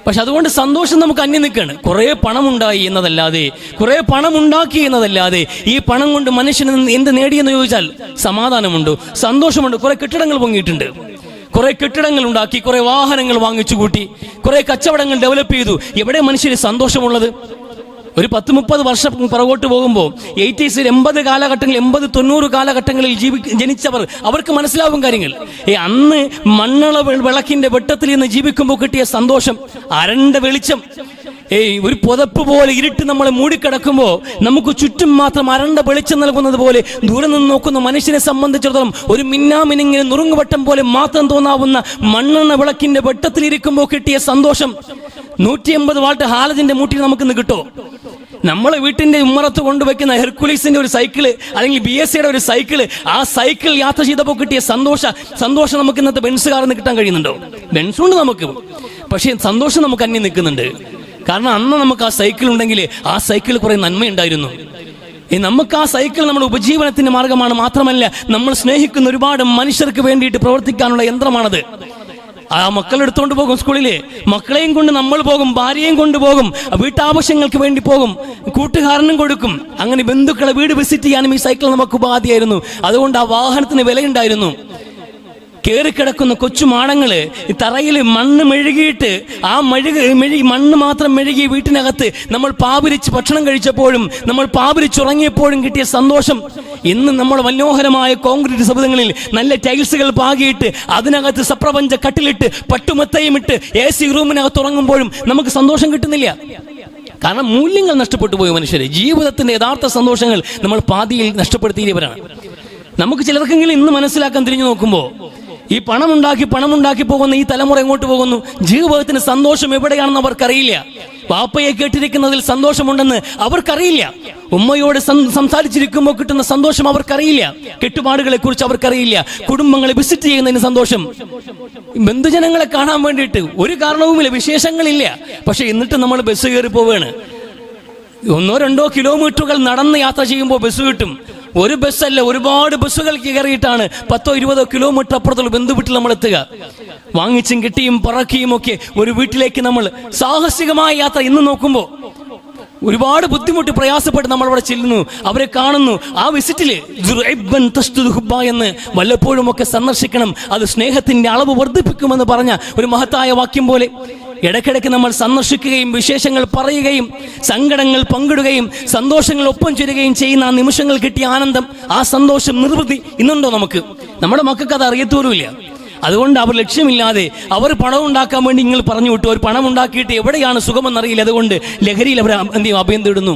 പക്ഷെ അതുകൊണ്ട് സന്തോഷം നമുക്ക് അന്യം നിൽക്കുകയാണ്. കുറേ പണമുണ്ടായി എന്നതല്ലാതെ, കുറേ പണമുണ്ടാക്കി എന്നതല്ലാതെ ഈ പണം കൊണ്ട് മനുഷ്യന് എന്ത് നേടിയെന്ന് ചോദിച്ചാൽ സമാധാനമുണ്ടോ, സന്തോഷമുണ്ടോ? കുറെ കെട്ടിടങ്ങൾ പൊങ്ങിയിട്ടുണ്ട്, കുറെ കെട്ടിടങ്ങൾ ഉണ്ടാക്കി, കുറെ വാഹനങ്ങൾ വാങ്ങിച്ചു കൂട്ടി, കുറെ കച്ചവടങ്ങൾ ഡെവലപ്പ് ചെയ്തു. എവിടെ മനുഷ്യന് സന്തോഷമുള്ളത്? ഒരു 10-30 വർഷം പുറകോട്ട് പോകുമ്പോൾ 80s 80 കാലഘട്ടങ്ങളിൽ 80-90 കാലഘട്ടങ്ങളിൽ ജനിച്ചവർ, അവർക്ക് മനസ്സിലാവും കാര്യങ്ങൾ. അന്ന് മണ്ണള വിളക്കിന്റെ വെട്ടത്തിൽ നിന്ന് ജീവിക്കുമ്പോൾ കിട്ടിയ സന്തോഷം, അരണ്ട വെളിച്ചം, ഒരു പുതപ്പ് പോലെ ഇരുട്ട് നമ്മളെ മൂടിക്കിടക്കുമ്പോൾ നമുക്ക് ചുറ്റും മാത്രം അരണ്ട വെളിച്ചം നൽകുന്നത് പോലെ ദൂരെ നിന്ന് നോക്കുന്ന മനുഷ്യനെ സംബന്ധിച്ചിടത്തോളം ഒരു മിന്നാമിനിങ്ങനെ നുറുങ്ങുവട്ടം പോലെ മാത്രം തോന്നാവുന്ന മണ്ണെണ്ണ വിളക്കിന്റെ വെട്ടത്തിലിരിക്കുമ്പോൾ കിട്ടിയ സന്തോഷം 150 വാട്ട് ഹാലജിന്റെ മൂട്ടിൽ നമുക്കിന്ന് കിട്ടോ? നമ്മളെ വീട്ടിന്റെ ഉമ്മറത്ത് കൊണ്ടുവയ്ക്കുന്ന ഹെർക്കുലീസിന്റെ ഒരു സൈക്കിള് അല്ലെങ്കിൽ BSCയുടെ ഒരു സൈക്കിള്, ആ സൈക്കിൾ യാത്ര ചെയ്തപ്പോൾ കിട്ടിയ സന്തോഷം നമുക്ക് ഇന്നത്തെ ബെൻസ് കാറിൽ നിന്ന് കിട്ടാൻ കഴിയുന്നുണ്ടോ? ബെൻസ് ഉണ്ട് നമുക്ക്, പക്ഷേ സന്തോഷം നമുക്ക് അന്യം നിൽക്കുന്നുണ്ട്. കാരണം അന്ന് നമുക്ക് ആ സൈക്കിൾ ഉണ്ടെങ്കിൽ ആ സൈക്കിൾ കുറെ നന്മയുണ്ടായിരുന്നു. നമുക്ക് ആ സൈക്കിൾ നമ്മുടെ ഉപജീവനത്തിന്റെ മാർഗമാണ്. മാത്രമല്ല, നമ്മൾ സ്നേഹിക്കുന്ന ഒരുപാട് മനുഷ്യർക്ക് വേണ്ടിയിട്ട് പ്രവർത്തിക്കാനുള്ള യന്ത്രമാണത്. ആ മക്കളെടുത്തോണ്ട് പോകും സ്കൂളില്, മക്കളെയും കൊണ്ട് നമ്മൾ പോകും, ഭാര്യയും കൊണ്ടുപോകും, വീട്ടാവശ്യങ്ങൾക്ക് വേണ്ടി പോകും, കൂട്ടുകാരനും കൊടുക്കും. അങ്ങനെ ബന്ധുക്കളെ വീട് വിസിറ്റ് ചെയ്യാനും ഈ സൈക്കിൾ നമുക്ക് ഉപാധിയായിരുന്നു. അതുകൊണ്ട് ആ വാഹനത്തിന് വിലയുണ്ടായിരുന്നു. കേറിക്കിടക്കുന്ന കൊച്ചുമാടങ്ങള് തറയിൽ മണ്ണ് മെഴുകിയിട്ട് ആ മണ്ണ് മാത്രം മെഴുകി വീട്ടിനകത്ത് നമ്മൾ പാപിരിച്ച് ഭക്ഷണം കഴിച്ചപ്പോഴും നമ്മൾ പാപിരിച്ചുറങ്ങിയപ്പോഴും കിട്ടിയ സന്തോഷം ഇന്ന് നമ്മൾ മനോഹരമായ കോൺക്രീറ്റ് സൗധങ്ങളിൽ നല്ല ടൈൽസുകൾ പാകിയിട്ട് അതിനകത്ത് സപ്രപഞ്ച കട്ടിലിട്ട് പട്ടുമെത്തയും ഇട്ട് AC റൂമിനകത്ത് ഉറങ്ങുമ്പോഴും നമുക്ക് സന്തോഷം കിട്ടുന്നില്ല. കാരണം മൂല്യങ്ങൾ നഷ്ടപ്പെട്ടു പോയി. മനുഷ്യരെ ജീവിതത്തിന്റെ യഥാർത്ഥ സന്തോഷങ്ങൾ നമ്മൾ പാതിയിൽ നഷ്ടപ്പെടുത്തിയവരാണ്. നമുക്ക് ചിലർക്കെങ്കിലും ഇന്ന് മനസ്സിലാക്കാൻ തിരിഞ്ഞു നോക്കുമ്പോൾ ഈ പണമുണ്ടാക്കി പോകുന്ന ഈ തലമുറ എങ്ങോട്ട് പോകുന്നു? ജീവിതത്തിന് സന്തോഷം എവിടെയാണെന്ന് അവർക്കറിയില്ല. വാപ്പയെ കേട്ടിരിക്കുന്നതിൽ സന്തോഷമുണ്ടെന്ന് അവർക്കറിയില്ല. ഉമ്മയോട് സംസാരിച്ചിരിക്കുമ്പോൾ കിട്ടുന്ന സന്തോഷം അവർക്കറിയില്ല. കെട്ടുപാടുകളെ കുറിച്ച് അവർക്കറിയില്ല. കുടുംബങ്ങളെ വിസിറ്റ് ചെയ്യുന്നതിന് സന്തോഷം, ബന്ധുജനങ്ങളെ കാണാൻ വേണ്ടിയിട്ട് ഒരു കാരണവുമില്ല, വിശേഷങ്ങളില്ല. പക്ഷെ എന്നിട്ട് നമ്മൾ ബസ് കയറി പോവുകയാണ്. 1-2 കിലോമീറ്ററുകൾ നടന്ന് യാത്ര ചെയ്യുമ്പോൾ ബസ് കിട്ടും. ഒരു ബസ്സല്ല, ഒരുപാട് ബസ്സുകൾ കയറിയിട്ടാണ് 10-20 കിലോമീറ്റർ അപ്പുറത്തുള്ള ബന്ധുവീട്ടിൽ നമ്മൾ എത്തുക. വാങ്ങിച്ചും കിട്ടിയും പറക്കിയും ഒക്കെ ഒരു വീട്ടിലേക്ക് നമ്മൾ സാഹസികമായ യാത്ര. ഇന്ന് നോക്കുമ്പോൾ ഒരുപാട് ബുദ്ധിമുട്ട് പ്രയാസപ്പെട്ട് നമ്മൾ അവിടെ ചെല്ലുന്നു, അവരെ കാണുന്നു. ആ വിസിറ്റില് എന്ന് വല്ലപ്പോഴും ഒക്കെ സന്ദർശിക്കണം. അത് സ്നേഹത്തിന്റെ അളവ് വർദ്ധിപ്പിക്കുമെന്ന് പറഞ്ഞ ഒരു മഹത്തായ വാക്യം പോലെ ഇടയ്ക്കിടയ്ക്ക് നമ്മൾ സന്ദർശിക്കുകയും വിശേഷങ്ങൾ പറയുകയും സങ്കടങ്ങൾ പങ്കിടുകയും സന്തോഷങ്ങൾ ഒപ്പം ചേരുകയും ചെയ്യുന്ന ആ നിമിഷങ്ങൾ കിട്ടിയ ആനന്ദം, ആ സന്തോഷം, നിർവൃതി ഇന്നുണ്ടോ നമുക്ക്? നമ്മുടെ മക്കൾക്ക് അത് അറിയത്തോലുമില്ല. അതുകൊണ്ട് അവർ ലക്ഷ്യമില്ലാതെ അവർ പണം ഉണ്ടാക്കാൻ വേണ്ടി നിങ്ങൾ പറഞ്ഞു വിട്ടു. അവർ പണം ഉണ്ടാക്കിയിട്ട് എവിടെയാണ് സുഖമെന്നറിയില്ല. അതുകൊണ്ട് ലഹരിയിൽ അവർ എന്ത് ചെയ്യും? അഭയം തേടുന്നു.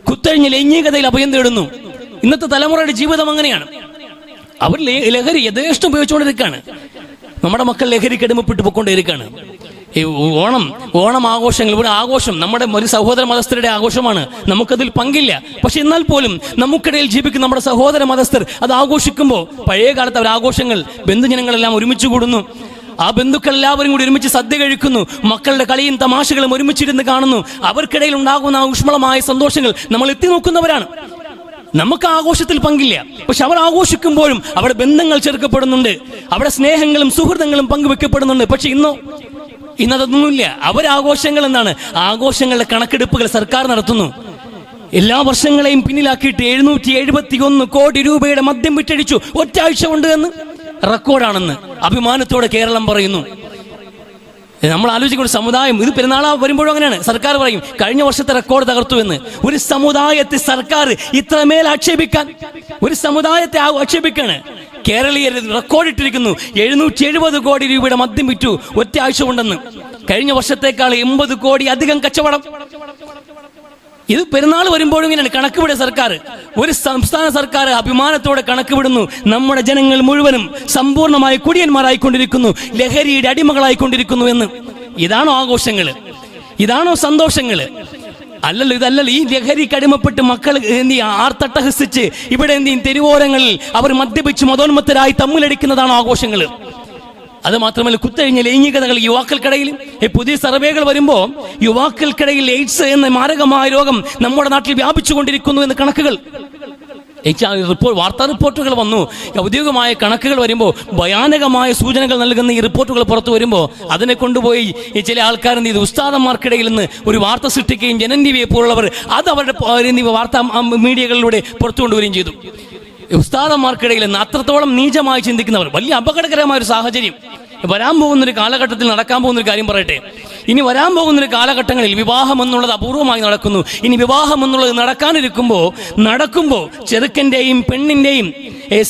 കുത്തഴിഞ്ഞ ലൈംഗികതയിൽ അഭയം തേടുന്നു. ഇന്നത്തെ തലമുറയുടെ ജീവിതം അങ്ങനെയാണ്. അവർ ലഹരി യഥേഷ്ടം ഉപയോഗിച്ചുകൊണ്ടിരിക്കുകയാണ്. നമ്മുടെ മക്കൾ ലഹരിക്ക് അടിമപ്പെട്ടു പോയിക്കൊണ്ടിരിക്കുകയാണ്. ഈ ഓണം ആഘോഷങ്ങൾ, ഇവിടെ ആഘോഷം നമ്മുടെ ഒരു സഹോദര മതസ്ഥരുടെ ആഘോഷമാണ്. നമുക്കതിൽ പങ്കില്ല. പക്ഷെ എന്നാൽ പോലും നമുക്കിടയിൽ ജീവിക്കുന്ന നമ്മുടെ സഹോദര മതസ്ഥർ അത് ആഘോഷിക്കുമ്പോൾ, പഴയ കാലത്ത് അവർ ആഘോഷങ്ങൾ ബന്ധുജനങ്ങളെല്ലാം ഒരുമിച്ച് കൂടുന്നു. ആ ബന്ധുക്കൾ എല്ലാവരും കൂടി ഒരുമിച്ച് സദ്യ കഴിക്കുന്നു. മക്കളുടെ കളിയും തമാശകളും ഒരുമിച്ചിരുന്ന് കാണുന്നു. അവർക്കിടയിൽ ഉണ്ടാകുന്ന ആ ഊഷ്മളമായ സന്തോഷങ്ങൾ നമ്മൾ എത്തി നോക്കുന്നവരാണ്. നമുക്ക് ആഘോഷത്തിൽ പങ്കില്ല. പക്ഷെ അവർ ആഘോഷിക്കുമ്പോഴും അവിടെ ബന്ധങ്ങൾ ചേർക്കപ്പെടുന്നുണ്ട്, അവിടെ സ്നേഹങ്ങളും സുഹൃത്തുക്കളും പങ്കുവെക്കപ്പെടുന്നുണ്ട്. പക്ഷെ ഇന്നതൊന്നുമില്ല. അവരാഘോഷങ്ങൾ എന്താണ്? ആഘോഷങ്ങളുടെ കണക്കെടുപ്പുകൾ സർക്കാർ നടത്തുന്നു. എല്ലാ വർഷങ്ങളെയും പിന്നിലാക്കിയിട്ട് 771 കോടി രൂപയുടെ മദ്യം വിറ്റഴിച്ചു ഒറ്റാഴ്ച കൊണ്ട് എന്ന് റെക്കോർഡാണെന്ന് അഭിമാനത്തോടെ കേരളം പറയുന്നു. നമ്മൾ ആലോചിക്കുന്ന ഒരു സമുദായം, ഇത് പെരുന്നാളാ വരുമ്പോഴും അങ്ങനെയാണ്. സർക്കാർ പറയും കഴിഞ്ഞ വർഷത്തെ റെക്കോർഡ് തകർത്തു എന്ന്. ഒരു സമുദായത്തെ സർക്കാർ ഇത്രമേൽ ആക്ഷേപിക്കാൻ, ഒരു സമുദായത്തെ ആക്ഷേപിക്കാണ്. കേരളീയർ റെക്കോർഡിട്ടിരിക്കുന്നു 770 കോടി രൂപയുടെ മദ്യം വിറ്റു ഒറ്റ ആഴ്ച കൊണ്ടെന്ന്. കഴിഞ്ഞ വർഷത്തേക്കാൾ 80 കോടി അധികം കച്ചവടം. ഇത് പെരുന്നാൾ വരുമ്പോഴും ഇങ്ങനെയാണ് കണക്ക് വിടുക സർക്കാർ. ഒരു സംസ്ഥാന സർക്കാർ അഭിമാനത്തോടെ കണക്ക് വിടുന്നു, നമ്മുടെ ജനങ്ങൾ മുഴുവനും സമ്പൂർണ്ണമായി കുടിയന്മാരായിക്കൊണ്ടിരിക്കുന്നു, ലഹരിയുടെ അടിമകളായിക്കൊണ്ടിരിക്കുന്നു എന്ന്. ഇതാണോ ആഘോഷങ്ങൾ? ഇതാണോ സന്തോഷങ്ങൾ? അല്ലല്ലോ, ഇതല്ലല്ലോ. ഈ ലഹരിക്ക് അടിമപ്പെട്ട് മക്കൾ ആർത്തട്ടഹസിച്ച് ഇവിടെ തെരുവോരങ്ങളിൽ അവർ മദ്യപിച്ച് മതോന്മത്തരായി തമ്മിലടിക്കുന്നതാണോ ആഘോഷങ്ങൾ? അത് മാത്രമല്ല, കുത്തഴിഞ്ഞ ലൈംഗികതകൾ യുവാക്കൾക്കിടയിൽ പുതിയ സർവേകൾ വരുമ്പോൾ യുവാക്കൾക്കിടയിൽ എയ്ഡ്സ് എന്ന മാരകമായ രോഗം നമ്മുടെ നാട്ടിൽ വ്യാപിച്ചുകൊണ്ടിരിക്കുന്നു എന്ന് കണക്കുകൾ, വാർത്താ റിപ്പോർട്ടുകൾ വന്നു. ഔദ്യോഗികമായ കണക്കുകൾ വരുമ്പോൾ ഭയാനകമായ സൂചനകൾ നൽകുന്ന ഈ റിപ്പോർട്ടുകൾ പുറത്തു വരുമ്പോൾ അതിനെ കൊണ്ടുപോയി ചില ആൾക്കാർ ഉസ്താദന്മാർക്കിടയിൽ നിന്ന് ഒരു വാർത്ത സൃഷ്ടിക്കുകയും ജനൻ ടിവിയെ പോലുള്ളവർ അത് അവരുടെ വാർത്താ മീഡിയകളിലൂടെ പുറത്തു കൊണ്ടുവരികയും ചെയ്തു. ഉസ്താദന്മാർക്കിടയിൽ നിന്ന് അത്രത്തോളം നീചമായി ചിന്തിക്കുന്നവർ. വലിയ അപകടകരമായ ഒരു സാഹചര്യം. വരാൻ പോകുന്നൊരു കാലഘട്ടത്തിൽ നടക്കാൻ പോകുന്നൊരു കാര്യം പറയട്ടെ. ഇനി വരാൻ പോകുന്നൊരു കാലഘട്ടങ്ങളിൽ വിവാഹം എന്നുള്ളത് അപൂർവമായി നടക്കുന്നു. ഇനി വിവാഹം എന്നുള്ളത് നടക്കുമ്പോൾ ചെറുക്കൻ്റെയും പെണ്ണിൻ്റെയും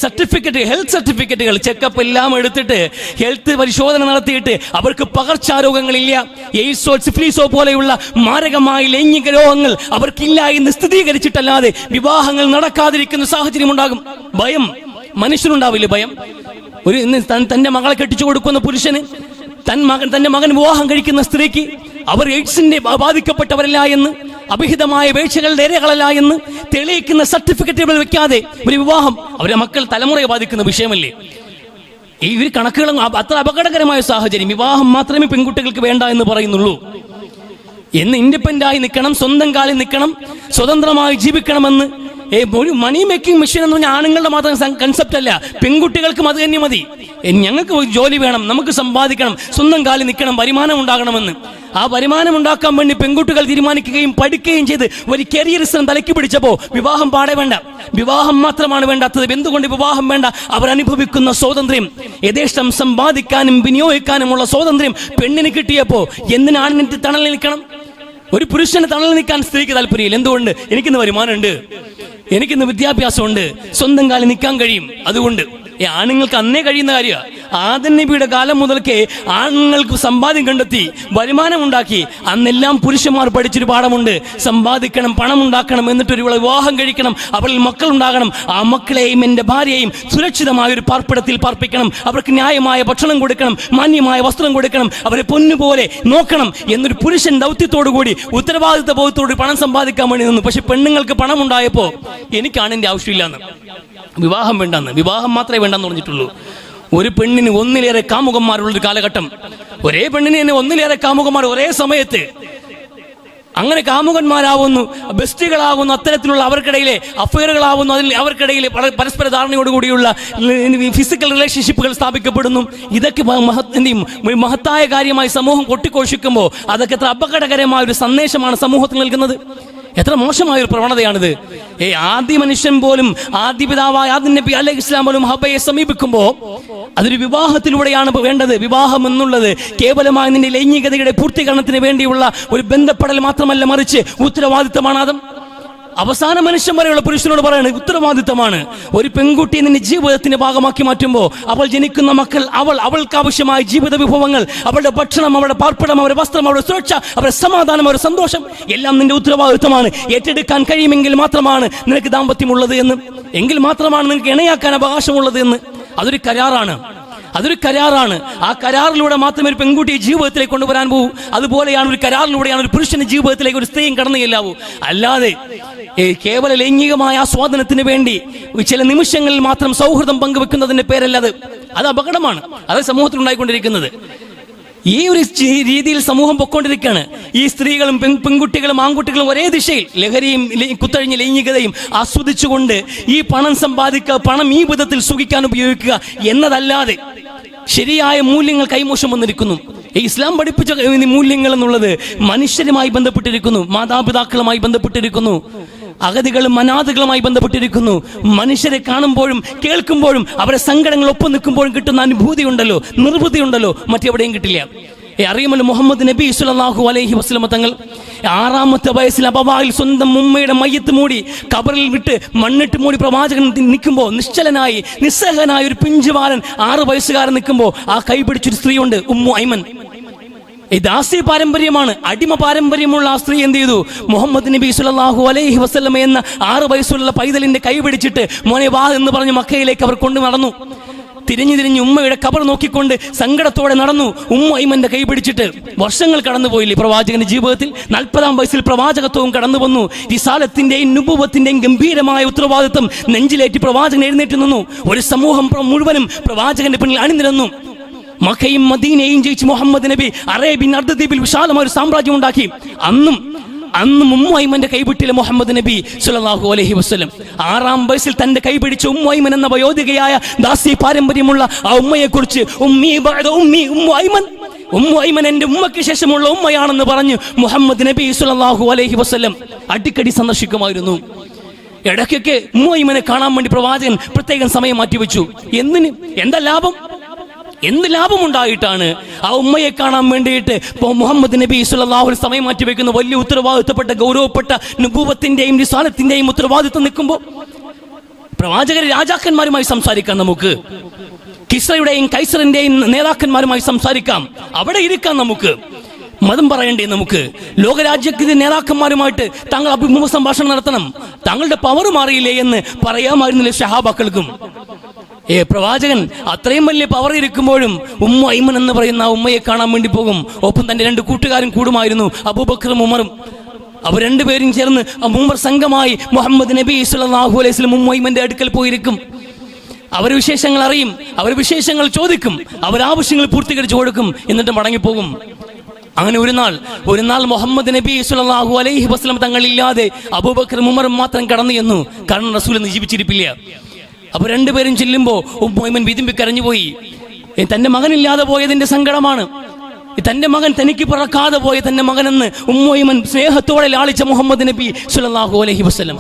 സർട്ടിഫിക്കറ്റ്, ഹെൽത്ത് സർട്ടിഫിക്കറ്റുകൾ, ചെക്കപ്പ് എല്ലാം എടുത്തിട്ട് ഹെൽത്ത് പരിശോധന നടത്തിയിട്ട് അവർക്ക് പകർച്ചാരോഗങ്ങളില്ല, എയ്ഡ്സോ സിഫിലിസോ പോലെയുള്ള മാരകമായ ലൈംഗിക രോഗങ്ങൾ അവർക്കില്ല എന്ന് സ്ഥിരീകരിച്ചിട്ടല്ലാതെ വിവാഹങ്ങൾ നടക്കാതിരിക്കുന്ന സാഹചര്യം ഉണ്ടാകും. ഭയം മനുഷ്യനുണ്ടാവില്ലേ? ഭയം. ഒരു തന്റെ മകളെ കെട്ടിച്ചു കൊടുക്കുന്ന പുരുഷന്, തന്റെ മകൻ വിവാഹം കഴിക്കുന്ന സ്ത്രീക്ക് അവർ എയ്ഡ്സിന്റെ ബാധിക്കപ്പെട്ടവരല്ല എന്ന്, അഭിഹിതമായ വീഴ്ചകളുടെ ഇരകളല്ല എന്ന് തെളിയിക്കുന്ന സർട്ടിഫിക്കറ്റുകൾ വെക്കാതെ ഒരു വിവാഹം അവരുടെ മക്കൾ തലമുറയെ ബാധിക്കുന്ന വിഷയമല്ലേ? ഈ ഒരു കണക്കുകളും അത്ര അപകടകരമായ സാഹചര്യം. വിവാഹം മാത്രമേ പെൺകുട്ടികൾക്ക് വേണ്ട എന്ന് പറയുന്നുള്ളൂ. എന്ന് ഇൻഡിപെൻഡൻ്റായി നിൽക്കണം, സ്വന്തം കാലിൽ നിൽക്കണം, സ്വതന്ത്രമായി ജീവിക്കണമെന്ന് ഒരു മണി മേക്കിംഗ് മെഷീൻ എന്ന് പറഞ്ഞാൽ ആണുങ്ങളുടെ മാത്രം കൺസെപ്റ്റ് അല്ല, പെൺകുട്ടികൾക്കും അത് തന്നെ മതി. ഞങ്ങൾക്ക് ജോലി വേണം, നമുക്ക് സമ്പാദിക്കണം, സ്വന്തം കാലിൽ നിൽക്കണം, വരുമാനം ഉണ്ടാകണമെന്ന്. ആ വരുമാനം ഉണ്ടാക്കാൻ വേണ്ടി പെൺകുട്ടികൾ തീരുമാനിക്കുകയും പഠിക്കുകയും ചെയ്ത് ഒരു കരിയറിസം തലയ്ക്ക് പിടിച്ചപ്പോൾ വിവാഹം പാടെ വേണ്ട, വിവാഹം മാത്രമാണ് വേണ്ടാത്തത്. എന്തുകൊണ്ട് വിവാഹം വേണ്ട? അവരനുഭവിക്കുന്ന സ്വാതന്ത്ര്യം, യഥേഷ്ടം സമ്പാദിക്കാനും വിനിയോഗിക്കാനുമുള്ള സ്വാതന്ത്ര്യം പെണ്ണിന് കിട്ടിയപ്പോൾ എന്തിനാണ് തണലിൽ നിൽക്കണം? ഒരു പുരുഷന് തണലിൽ നിൽക്കാൻ സ്ത്രീക്ക് താല്പര്യമില്ല. എന്തുകൊണ്ട്? എനിക്കിന്ന് വരുമാനമുണ്ട്, എനിക്കിന്ന് വിദ്യാഭ്യാസമുണ്ട്, സ്വന്തം കാലിൽ നിൽക്കാൻ കഴിയും. അതുകൊണ്ട് ആണുങ്ങൾക്ക് അന്നേ കഴിയുന്ന കാര്യമാണ്. ആദം നബിയുടെ കാലം മുതൽക്കേ ആണുങ്ങൾക്ക് സമ്പാദ്യം കണ്ടെത്തി വരുമാനം ഉണ്ടാക്കി. അന്നെല്ലാം പുരുഷന്മാർ പഠിച്ചൊരു പാഠമുണ്ട്, സമ്പാദിക്കണം, പണം ഉണ്ടാക്കണം, എന്നിട്ടൊരു വിവാഹം കഴിക്കണം, അവളിൽ മക്കൾ ഉണ്ടാകണം, ആ മക്കളെയും എൻ്റെ ഭാര്യയെയും സുരക്ഷിതമായ ഒരു പാർപ്പിടത്തിൽ പാർപ്പിക്കണം, അവർക്ക് ന്യായമായ ഭക്ഷണം കൊടുക്കണം, മാന്യമായ വസ്ത്രം കൊടുക്കണം, അവരെ പൊന്നുപോലെ നോക്കണം എന്നൊരു പുരുഷൻ ദൗത്യത്തോടുകൂടി ഉത്തരവാദിത്ത ബോധത്തോട് പണം സമ്പാദിക്കാൻ വേണ്ടി നിന്നു. പക്ഷെ പെണ്ണുങ്ങൾക്ക് പണം ഉണ്ടായപ്പോൾ എനിക്കാണ് എൻ്റെ ആവശ്യമില്ലാന്ന്, വിവാഹം വേണ്ടെന്ന്, വിവാഹം മാത്രമേ വേണ്ടെന്ന് പറഞ്ഞിട്ടുള്ളൂ. ഒരു പെണ്ണിന് ഒന്നിലേറെ കാമുകന്മാരുള്ളൊരു കാലഘട്ടം, ഒരേ പെണ്ണിന് തന്നെ ഒന്നിലേറെ കാമുകന്മാർ ഒരേ സമയത്ത്, അങ്ങനെ കാമുകന്മാരാവുന്നു, ബെസ്റ്റുകളാവുന്നു, അത്തരത്തിലുള്ള അവർക്കിടയിലെ അഫയറുകളാവുന്നു, അതിൽ അവർക്കിടയിൽ പരസ്പര ധാരണയോടുകൂടിയുള്ള ഫിസിക്കൽ റിലേഷൻഷിപ്പുകൾ സ്ഥാപിക്കപ്പെടുന്നു. ഇതൊക്കെ മഹത്തായ കാര്യമായി സമൂഹം കൊട്ടിഘോഷിക്കുമ്പോൾ അതൊക്കെ എത്ര അപകടകരമായ ഒരു സന്ദേശമാണ് സമൂഹത്തിൽ നൽകുന്നത്. എത്ര മോശമായ ഒരു പ്രവണതയാണിത്. ആദ്യ മനുഷ്യൻ പോലും, ആദ്യ പിതാവായ ആദം നബി അലൈഹി ഇസ്ലാം പോലും ഹവ്വയെ സമീപിക്കുമ്പോൾ അതൊരു വിവാഹത്തിലൂടെയാണ് വേണ്ടത്. വിവാഹം എന്നുള്ളത് കേവലമായ നിന്റെ ലൈംഗികതയുടെ പൂർത്തീകരണത്തിന് വേണ്ടിയുള്ള ഒരു ബന്ധപ്പെടൽ മാത്രമല്ല, മറിച്ച് ഉത്തരവാദിത്തമാണ്. ആദം അവസാന മനുഷ്യൻ വരെയുള്ള പുരുഷനോട് പറയുന്നത് ഉത്തരവാദിത്തമാണ്. ഒരു പെൺകുട്ടിയെ നിന്റെ ജീവിതത്തിന്റെ ഭാഗമാക്കി മാറ്റുമ്പോൾ അവൾ ജനിക്കുന്ന മക്കൾ, അവൾക്ക് ആവശ്യമായ ജീവിത വിഭവങ്ങൾ, അവളുടെ ഭക്ഷണം, അവളുടെ പാർപ്പിടം, അവരുടെ വസ്ത്രം, അവരുടെ സുരക്ഷ, അവരുടെ സമാധാനം, അവരുടെ സന്തോഷം എല്ലാം നിന്റെ ഉത്തരവാദിത്തമാണ്. ഏറ്റെടുക്കാൻ കഴിയുമെങ്കിൽ മാത്രമാണ് നിനക്ക് ദാമ്പത്യമുള്ളത് എന്ന്, എങ്കിൽ മാത്രമാണ് നിനക്ക് ഇണയാക്കാൻ അവകാശമുള്ളത് എന്ന്. അതൊരു കരാറാണ്. ആ കരാറിലൂടെ മാത്രമേ ഒരു പെൺകുട്ടിയെ ജീവിതത്തിലേക്ക് കൊണ്ടുവരാൻ പോകൂ. അതുപോലെയാണ് ഒരു കരാറിലൂടെയാണ് ഒരു പുരുഷന്റെ ജീവിതത്തിലേക്ക് ഒരു സ്ത്രീയും കടന്നു ചെല്ലാവൂ. അല്ലാതെ കേവല ലൈംഗികമായ ആസ്വാദനത്തിന് വേണ്ടി ചില നിമിഷങ്ങളിൽ മാത്രം സൗഹൃദം പങ്കുവെക്കുന്നതിന്റെ പേരല്ലത്. അത് അപകടമാണ്. അത് സമൂഹത്തിൽ ഉണ്ടായിക്കൊണ്ടിരിക്കുന്നത്. ഈ ഒരു രീതിയിൽ സമൂഹം പൊയ്ക്കൊണ്ടിരിക്കുകയാണ്. ഈ സ്ത്രീകളും പെൺകുട്ടികളും ആൺകുട്ടികളും ഒരേ ദിശയിൽ ലഹരിയും കുത്തഴിഞ്ഞ ലൈംഗികതയും ആസ്വദിച്ചുകൊണ്ട് ഈ പണം സമ്പാദിക്കുക, പണം ഈ വിധത്തിൽ സുഖിക്കാൻ ഉപയോഗിക്കുക എന്നതല്ലാതെ ശരിയായ മൂല്യങ്ങൾ കൈമോശം വന്നിരിക്കുന്നു. ഇസ്ലാം പഠിപ്പിച്ച മൂല്യങ്ങൾ എന്നുള്ളത് മനുഷ്യരുമായി ബന്ധപ്പെട്ടിരിക്കുന്നു, മാതാപിതാക്കളുമായി ബന്ധപ്പെട്ടിരിക്കുന്നു, അഗതികളും അനാഥകളുമായി ബന്ധപ്പെട്ടിരിക്കുന്നു. മനുഷ്യരെ കാണുമ്പോഴും കേൾക്കുമ്പോഴും അവരെ സങ്കടങ്ങൾ ഒപ്പം നിൽക്കുമ്പോഴും കിട്ടുന്ന അനുഭൂതി ഉണ്ടല്ലോ, നിർവൃതി ഉണ്ടല്ലോ, മറ്റെവിടെയും കിട്ടില്ല. അറിയുമല്ലോ, മുഹമ്മദ് നബി സ്വല്ലല്ലാഹു അലൈഹി വസല്ലം തങ്ങൾ 6-ാമത്തെ വയസ്സിൽ അബവായിൽ സ്വന്തം ഉമ്മയുടെ മയ്യത്ത് മൂടി കബറിൽ വിട്ട് മണ്ണിട്ട് മൂടി പ്രവാചകൻ നിൽക്കുമ്പോൾ, നിശ്ചലനായി നിസ്സഹനായ ഒരു പിഞ്ചുബാലൻ 6 വയസ്സുകാരൻ നിൽക്കുമ്പോൾ ആ കൈ പിടിച്ചൊരു സ്ത്രീയുണ്ട്, ഉമ്മു ഐമൻ. ഈ ദാസ്യ പാരമ്പര്യമാണ്, അടിമ പാരമ്പര്യമുള്ള ആ സ്ത്രീ എന്ത് ചെയ്തു? മുഹമ്മദ് നബി സല്ലല്ലാഹു അലൈഹി വസല്ലം എന്ന 6 വയസ്സുള്ള പൈതലിന്റെ കൈ പിടിച്ചിട്ട് മോനെ വാ എന്ന് പറഞ്ഞ് മക്കയിലേക്ക് അവർ കൊണ്ടു നടന്നു. തിരിഞ്ഞു ഉമ്മയുടെ ഖബർ നോക്കിക്കൊണ്ട് സങ്കടത്തോടെ നടന്നു. ഉമ്മ ഐമന്റെ കൈ പിടിച്ചിട്ട് വർഷങ്ങൾ കടന്നുപോയില്ലേ പ്രവാചകന്റെ ജീവിതത്തിൽ? 40-ാം വയസ്സിൽ പ്രവാചകത്വവും കടന്നു വന്നു. റിസാലത്തിന്റെയും നുബുവത്തിന്റെയും ഗംഭീരമായ ഉത്തരവാദിത്വം നെഞ്ചിലേറ്റി പ്രവാചകൻ എഴുന്നേറ്റ് നിന്നു. ഒരു സമൂഹം മുഴുവനും പ്രവാചകന്റെ പിന്നിൽ അണിനിരന്നു. മക്കയും മദീനയും ജയിച്ച് മുഹമ്മദ് നബി അറേബ്യൻ അർദ്ധദ്വീപിൽ വിശാലമായ ഒരു സാമ്രാജ്യം ഉണ്ടാക്കി. അന്നും ഉമ്മു ഐമന്റെ കൈപിട്ടില്ല മുഹമ്മദ് നബി സല്ലല്ലാഹു അലൈഹി വസല്ലം. 6-ാം വയസ്സിൽ തന്റെ കൈപിടിച്ച ഉമ്മു ഐമൻ എന്ന വയോധികയായ ദാസി പാരമ്പര്യമുള്ള ആ ഉമ്മയെ കുറിച്ച് ഉമ്മു ഐമൻ എന്റെ ഉമ്മയ്ക്ക് ശേഷമുള്ള ഉമ്മയാണെന്ന് പറഞ്ഞ് മുഹമ്മദ് നബി സല്ലല്ലാഹു അലൈഹി വസല്ലം അടിക്കടി സന്ദർശിക്കുമായിരുന്നു. ഇടയ്ക്കൊക്കെ ഉമ്മു ഐമനെ കാണാൻ വേണ്ടി പ്രവാചകൻ പ്രത്യേകം സമയം മാറ്റിവെച്ചു. എന്താ ലാഭം? എന്ത് ലാഭമുണ്ടായിട്ടാണ് ആ ഉമ്മയെ കാണാൻ വേണ്ടിയിട്ട് മുഹമ്മദ് നബി സല്ലല്ലാഹു അലൈഹി സമയം മാറ്റി വെക്കുന്ന വലിയ ഉത്തരവാദിത്തപ്പെട്ട ഗൗരവപ്പെട്ട നുബുവത്തിന്റെയും റിസാലത്തിന്റെയും ഉത്തരവാദിത്തം നിൽക്കുമ്പോൾ പ്രവാചകർ രാജാക്കന്മാരുമായി സംസാരിക്കാം, നമുക്ക് കിസ്രയുടെയും കൈസറിന്റെയും നേതാക്കന്മാരുമായി സംസാരിക്കാം, അവിടെ ഇരിക്കാം, നമുക്ക് മതം പറയണ്ടേ, നമുക്ക് ലോകരാജ്യത്തിന്റെ നേതാക്കന്മാരുമായിട്ട് താങ്കൾ അഭിമുഖ സംഭാഷണം നടത്തണം, താങ്കളുടെ പവർ മാറിയില്ലേ എന്ന് പറയാമായിരുന്നില്ലേ സഹാബാക്കൾക്കും? പ്രവാചകൻ അത്രയും വലിയ പവർ ഇരിക്കുമ്പോഴും ഉമ്മു ഐമൻ എന്ന് പറയുന്ന ആ ഉമ്മയെ കാണാൻ വേണ്ടി പോകും. ഒപ്പം തന്റെ 2 കൂട്ടുകാരും കൂടുമായിരുന്നു, അബൂബക്കറും ഉമറും. അവർ രണ്ടുപേരും ചേർന്ന് ഉമർ സംഘമായി മുഹമ്മദ് നബി സല്ലല്ലാഹു അലൈഹി വസല്ലം ഉമ്മു ഐമന്റെ അടുക്കൽ പോയിരിക്കും. അവർ വിശേഷങ്ങൾ അറിയും, അവർ വിശേഷങ്ങൾ ചോദിക്കും, അവർ ആവശ്യങ്ങൾ പൂർത്തീകരിച്ചു കൊടുക്കും, എന്നിട്ട് മടങ്ങിപ്പോകും. അങ്ങനെ ഒരു നാൾ മുഹമ്മദ് നബി സല്ലല്ലാഹു അലൈഹി വസല്ലം തങ്ങളില്ലാതെ അബൂബക്കറും ഉമറും മാത്രം കടന്നു ചെന്നു. കാരണം റസൂൽ എന്ന് ജീവിച്ചിരിപ്പില്ല. അപ്പൊ രണ്ടുപേരും ചെല്ലുമ്പോൾ ഉമ്മു ഐമൻ വിതുമ്പി കരഞ്ഞുപോയി. തന്റെ മകനില്ലാതെ പോയതിന്റെ സങ്കടമാണ്, തന്റെ മകൻ തനിക്ക് പിറക്കാതെ പോയ തന്റെ മകനെന്ന് ഉമ്മു ഐമൻ സ്നേഹത്തോടെ ലാളിച്ച മുഹമ്മദ് നബി സല്ലല്ലാഹു അലൈഹി വസല്ലം.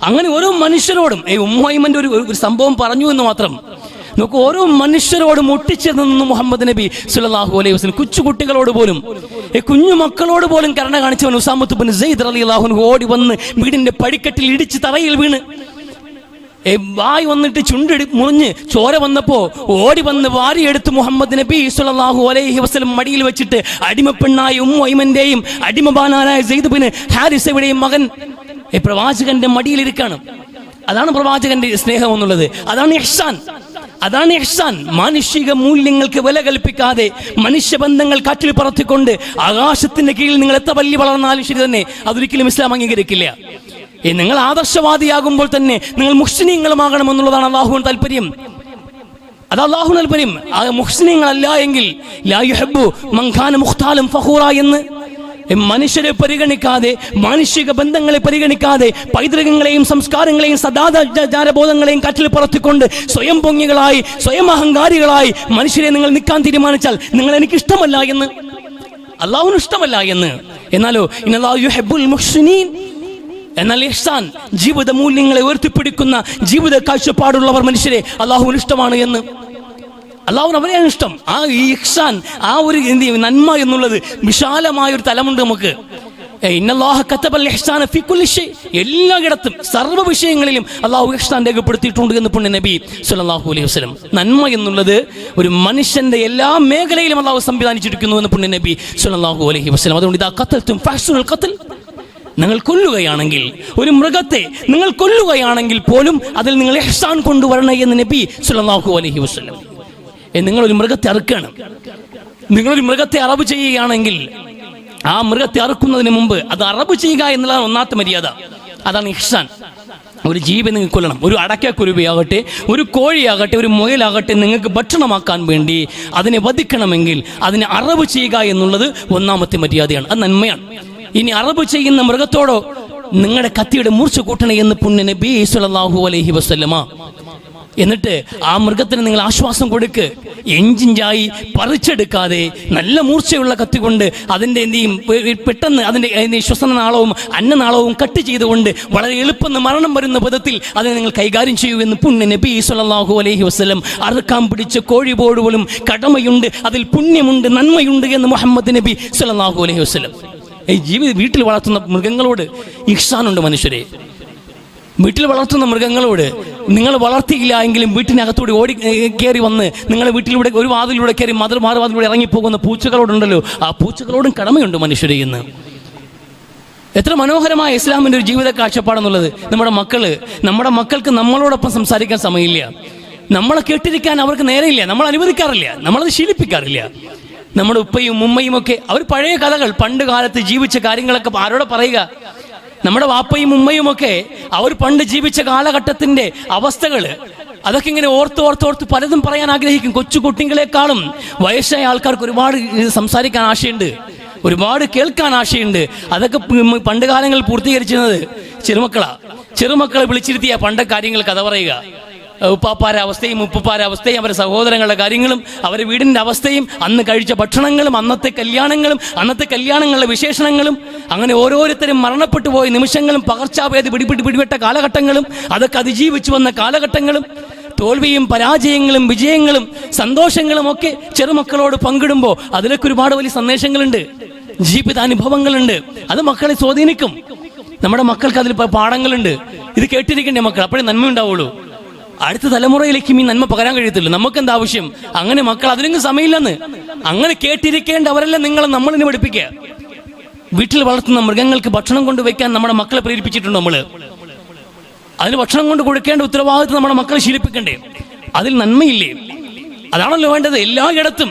അങ്ങനെ ഓരോ മനുഷ്യരോടും ഉമ്മു ഐമന്റെ ഒരു സംഭവം പറഞ്ഞു എന്ന് മാത്രം നോക്കൂ, ഓരോ മനുഷ്യരോടും ഒട്ടിച്ചേർന്ന് മുഹമ്മദ് നബി സല്ലല്ലാഹു അലൈഹി വസല്ലം. കൊച്ചുകുട്ടികളോട് പോലും, കുഞ്ഞു മക്കളോട് പോലും കരുണ കാണിച്ചവൻ ഉസാമത്ത് ബിൻ സെയ്ദ് റളിയല്ലാഹു അൻഹു ഓടി വന്ന് വീടിന്റെ പടിക്കെട്ടിൽ ഇടിച്ച് തറയിൽ വീണ് വായി വന്നിട്ട് ചുണ്ടെടി മുറിഞ്ഞ് ചോര വന്നപ്പോ ഓടി വന്ന് വാരിയെടുത്ത് മുഹമ്മദ് നബി സല്ലല്ലാഹു അലൈഹി വസല്ലം മടിയിൽ വെച്ചിട്ട് അടിമപ്പെണ്ണായ ഉമ്മു ഐമന്റെയും അടിമബാനായ സെയ്ദ് ബിൻ ഹാരിസയുടെയും മകൻ പ്രവാചകന്റെ മടിയിലിരിക്കാണ്. അതാണ് പ്രവാചകന്റെ സ്നേഹം എന്നുള്ളത്. അതാണ് ഇഹ്സാൻ. മാനുഷിക മൂല്യങ്ങൾക്ക് വില കൽപ്പിക്കാതെ മനുഷ്യബന്ധങ്ങൾ കാറ്റിൽ പറത്തിക്കൊണ്ട് ആകാശത്തിന്റെ കീഴിൽ നിങ്ങൾ എത്ര വലിയ വളർന്നാലും ശരി തന്നെ അതൊരിക്കലും ഇസ്ലാം അംഗീകരിക്കില്ല. നിങ്ങൾ ആദർശവാദിയാകുമ്പോൾ തന്നെ നിങ്ങൾ മുഹ്സിനീങ്ങളുമാകണമെന്നുള്ളതാണ് അള്ളാഹുവിന് താല്പര്യം. അത് അള്ളാഹുവിന് താല്പര്യം. മുഹ്സിനീങ്ങളല്ല എങ്കിൽ ലാ യുഹിബ്ബു മൻ കാന മുഖ്താലൻ ഫഖൂറ എന്ന് മനുഷ്യരെ പരിഗണിക്കാതെ, മാനുഷിക ബന്ധങ്ങളെ പരിഗണിക്കാതെ, പൈതൃകങ്ങളെയും സംസ്കാരങ്ങളെയും സദാചാരബോധങ്ങളെയും കാറ്റിൽ പറത്തിക്കൊണ്ട് സ്വയം പൊങ്ങികളായി, സ്വയം അഹങ്കാരികളായി മനുഷ്യരെ നിങ്ങൾ നിൽക്കാൻ തീരുമാനിച്ചാൽ നിങ്ങൾ എനിക്കിഷ്ടമല്ല എന്ന്, അള്ളാഹുവിന് ഇഷ്ടമല്ല എന്ന്. എന്നാലോ ഇന്നല്ലാഹു യുഹിബ്ബുൽ മുഹ്സിനീൻ, എന്നാൽ ഇഹ്സാൻ ജീവിത മൂല്യങ്ങളെ ഉയർത്തിപ്പിടിക്കുന്ന ജീവിത കാഴ്ചപ്പാടുള്ളവർ മനുഷ്യരെ അള്ളാഹുവിന് ഇഷ്ടമാണ് എന്ന്. അള്ളാഹുവിന് അവരെയാണ് ഇഷ്ടം. ആ ഈ ഇഹ്സാൻ, ആ ഒരു നന്മ എന്നുള്ളത് വിശാലമായ ഒരു തലമുണ്ട് നമുക്ക്. ഇന്നല്ലാഹ കതബൽ ഇഹ്സാന ഫീ കുല്ലി ഷൈ, എല്ലായിടത്തും സർവ്വ വിഷയങ്ങളിലും അള്ളാഹു ഇഹ്സാൻ രേഖപ്പെടുത്തിയിട്ടുണ്ട് എന്ന് പുണ്യ നബി സല്ലല്ലാഹു അലൈഹി വസല്ലം. നന്മ എന്നുള്ളത് ഒരു മനുഷ്യന്റെ എല്ലാ മേഖലയിലും അള്ളാഹു സംവിധാനിച്ചിരിക്കുന്നു എന്ന് പുണ്യ നബി സല്ലല്ലാഹു അലൈഹി വസല്ലം. അതുകൊണ്ട് ഇദാ ഖതൽതും ഫഹ്സുനുൽ ഖത്ൽ, നിങ്ങൾ കൊല്ലുകയാണെങ്കിൽ, ഒരു മൃഗത്തെ നിങ്ങൾ കൊല്ലുകയാണെങ്കിൽ പോലും അതിൽ നിങ്ങൾ ഇഹ്സാൻ കൊണ്ടുവരണേ എന്ന് നബി സല്ലല്ലാഹു അലൈഹി വസല്ലം. നിങ്ങളൊരു മൃഗത്തെ അറുക്കുകയാണ്, നിങ്ങളൊരു മൃഗത്തെ അറബ് ചെയ്യുകയാണെങ്കിൽ ആ മൃഗത്തെ അറുക്കുന്നതിന് മുമ്പ് അത് അറബ് ചെയ്യുക എന്നുള്ളതാണ് ഒന്നാമത്തെ മര്യാദ. അതാണ് ഇഹ്സാൻ. ഒരു ജീവി നിങ്ങൾ കൊല്ലണം. ഒരു അടയ്ക്കക്കുരുവിയാകട്ടെ, ഒരു കോഴിയാകട്ടെ, ഒരു മുയലാകട്ടെ, നിങ്ങൾക്ക് ഭക്ഷണമാക്കാൻ വേണ്ടി അതിനെ വധിക്കണമെങ്കിൽ അതിനെ അറബ് ചെയ്യുക എന്നുള്ളത് ഒന്നാമത്തെ മര്യാദയാണ്. അത് നന്മയാണ്. ഇനി അറബ് ചെയ്യുന്ന മൃഗത്തോടോ നിങ്ങളുടെ കത്തിയുടെ മൂർച്ച കൂട്ടണേ എന്ന് പുണ്യ നബി സല്ലല്ലാഹു അലൈഹി വസല്ലമ. എന്നിട്ട് ആ മൃഗത്തിന് നിങ്ങൾ ആശ്വാസം കൊടുക്ക്. എഞ്ചിഞ്ചായി പറിച്ചെടുക്കാതെ നല്ല മൂർച്ചയുള്ള കത്തി കൊണ്ട് അതിൻ്റെ പെട്ടെന്ന് അതിൻ്റെ ശ്വസനനാളവും അന്നനാളവും കട്ട് ചെയ്തുകൊണ്ട് വളരെ എളുപ്പം മരണം വരുന്ന പദത്തിൽ അതിനെ നിങ്ങൾ കൈകാര്യം ചെയ്യൂ എന്ന് പുണ്യ നബി സല്ലല്ലാഹു അലൈഹി വസല്ലം. അറുക്കാൻ പിടിച്ച കോഴി പോലും കടമയുണ്ട്, അതിൽ പുണ്യമുണ്ട്, നന്മയുണ്ട് എന്ന് മുഹമ്മദ് നബി സല്ലല്ലാഹു അലൈഹി വസല്ലം. ഈ വീട്ടിൽ വളർത്തുന്ന മൃഗങ്ങളോട് ഇഹ്സാനുണ്ട് മനുഷ്യരെ. വീട്ടിൽ വളർത്തുന്ന മൃഗങ്ങളോട് നിങ്ങൾ വളർത്തിയില്ല എങ്കിലും വീട്ടിനകത്തൂടെ ഓടി കയറി വന്ന് നിങ്ങളെ വീട്ടിലൂടെ ഒരു വാതിലൂടെ കയറി മാറുവാതിലൂടെ ഇറങ്ങിപ്പോകുന്ന പൂച്ചകളോടുണ്ടല്ലോ, ആ പൂച്ചകളോടും കടമയുണ്ട് മനുഷ്യരെ എന്ന്. എത്ര മനോഹരമായ ഇസ്ലാമിൻ്റെ ഒരു ജീവിത കാഴ്ചപ്പാടെന്നുള്ളത്. നമ്മുടെ മക്കൾക്ക് നമ്മളോടൊപ്പം സംസാരിക്കാൻ സമയമില്ല, നമ്മളെ കേട്ടിരിക്കാൻ അവർക്ക് നേരെയില്ല, നമ്മൾ അനുവദിക്കാറില്ല, നമ്മളത് ശീലിപ്പിക്കാറില്ല. നമ്മുടെ ഉപ്പയും ഉമ്മയും ഒക്കെ അവർ പഴയ കഥകൾ, പണ്ട് കാലത്ത് ജീവിച്ച കാര്യങ്ങളൊക്കെ ആരോടെ പറയുക? നമ്മുടെ വാപ്പയും ഉമ്മയും ഒക്കെ അവർ പണ്ട് ജീവിച്ച കാലഘട്ടത്തിന്റെ അവസ്ഥകൾ അതൊക്കെ ഇങ്ങനെ ഓർത്ത് പലതും പറയാൻ ആഗ്രഹിക്കും. കൊച്ചു കുട്ടികളെക്കാളും വയസ്സായ ആൾക്കാർക്ക് ഒരുപാട് സംസാരിക്കാൻ ആശയുണ്ട്, ഒരുപാട് കേൾക്കാൻ ആശയുണ്ട്. അതൊക്കെ പണ്ട് കാലങ്ങളിൽ പൂർത്തീകരിച്ചിരുന്നത് ചെറുമക്കളെ വിളിച്ചിരുത്തിയ പണ്ട കാര്യങ്ങൾ കഥ പറയുക. ഉപ്പാപ്പാര അവസ്ഥയും ഉപ്പപ്പാര അവസ്ഥയും അവരുടെ സഹോദരങ്ങളുടെ കാര്യങ്ങളും അവരുടെ വീടിൻ്റെ അവസ്ഥയും അന്ന് കഴിച്ച ഭക്ഷണങ്ങളും അന്നത്തെ കല്യാണങ്ങളുടെ വിശേഷണങ്ങളും അങ്ങനെ ഓരോരുത്തരും മരണപ്പെട്ടു പോയ നിമിഷങ്ങളും പകർച്ചാവ്യാധി പിടിപെട്ട കാലഘട്ടങ്ങളും അതൊക്കെ അതിജീവിച്ചു വന്ന കാലഘട്ടങ്ങളും തോൽവിയും പരാജയങ്ങളും വിജയങ്ങളും സന്തോഷങ്ങളും ഒക്കെ ചെറുമക്കളോട് പങ്കിടുമ്പോൾ അതിലൊക്കെ ഒരുപാട് വലിയ സന്ദേശങ്ങളുണ്ട്, ജീവിതാനുഭവങ്ങളുണ്ട്. അത് മക്കളെ സ്വാധീനിക്കും. നമ്മുടെ മക്കൾക്ക് അതിൽ പാഠങ്ങളുണ്ട്. ഇത് കേട്ടിരിക്കണ്ടേ മക്കൾ, അപ്പോഴേ നന്മ ഉണ്ടാവുള്ളൂ. അടുത്ത തലമുറയിലേക്കും ഈ നന്മ പകരാൻ കഴിയത്തില്ല. നമുക്ക് എന്താ ആവശ്യം? അങ്ങനെ മക്കൾ അതിനൊന്നും സമയമില്ലെന്ന്. അങ്ങനെ കേട്ടിരിക്കേണ്ടവരെല്ലാം നമ്മളിനെ പഠിപ്പിക്കുക. വീട്ടിൽ വളർത്തുന്ന മൃഗങ്ങൾക്ക് ഭക്ഷണം കൊണ്ട് വയ്ക്കാൻ നമ്മുടെ മക്കളെ പ്രേരിപ്പിച്ചിട്ടുണ്ട്. അതിന് ഭക്ഷണം കൊണ്ട് കൊടുക്കേണ്ട ഉത്തരവാദിത്വം നമ്മുടെ മക്കളെ ശീലിപ്പിക്കണ്ടേ? അതിൽ നന്മയില്ലേ? അതാണല്ലോ വേണ്ടത്. എല്ലായിടത്തും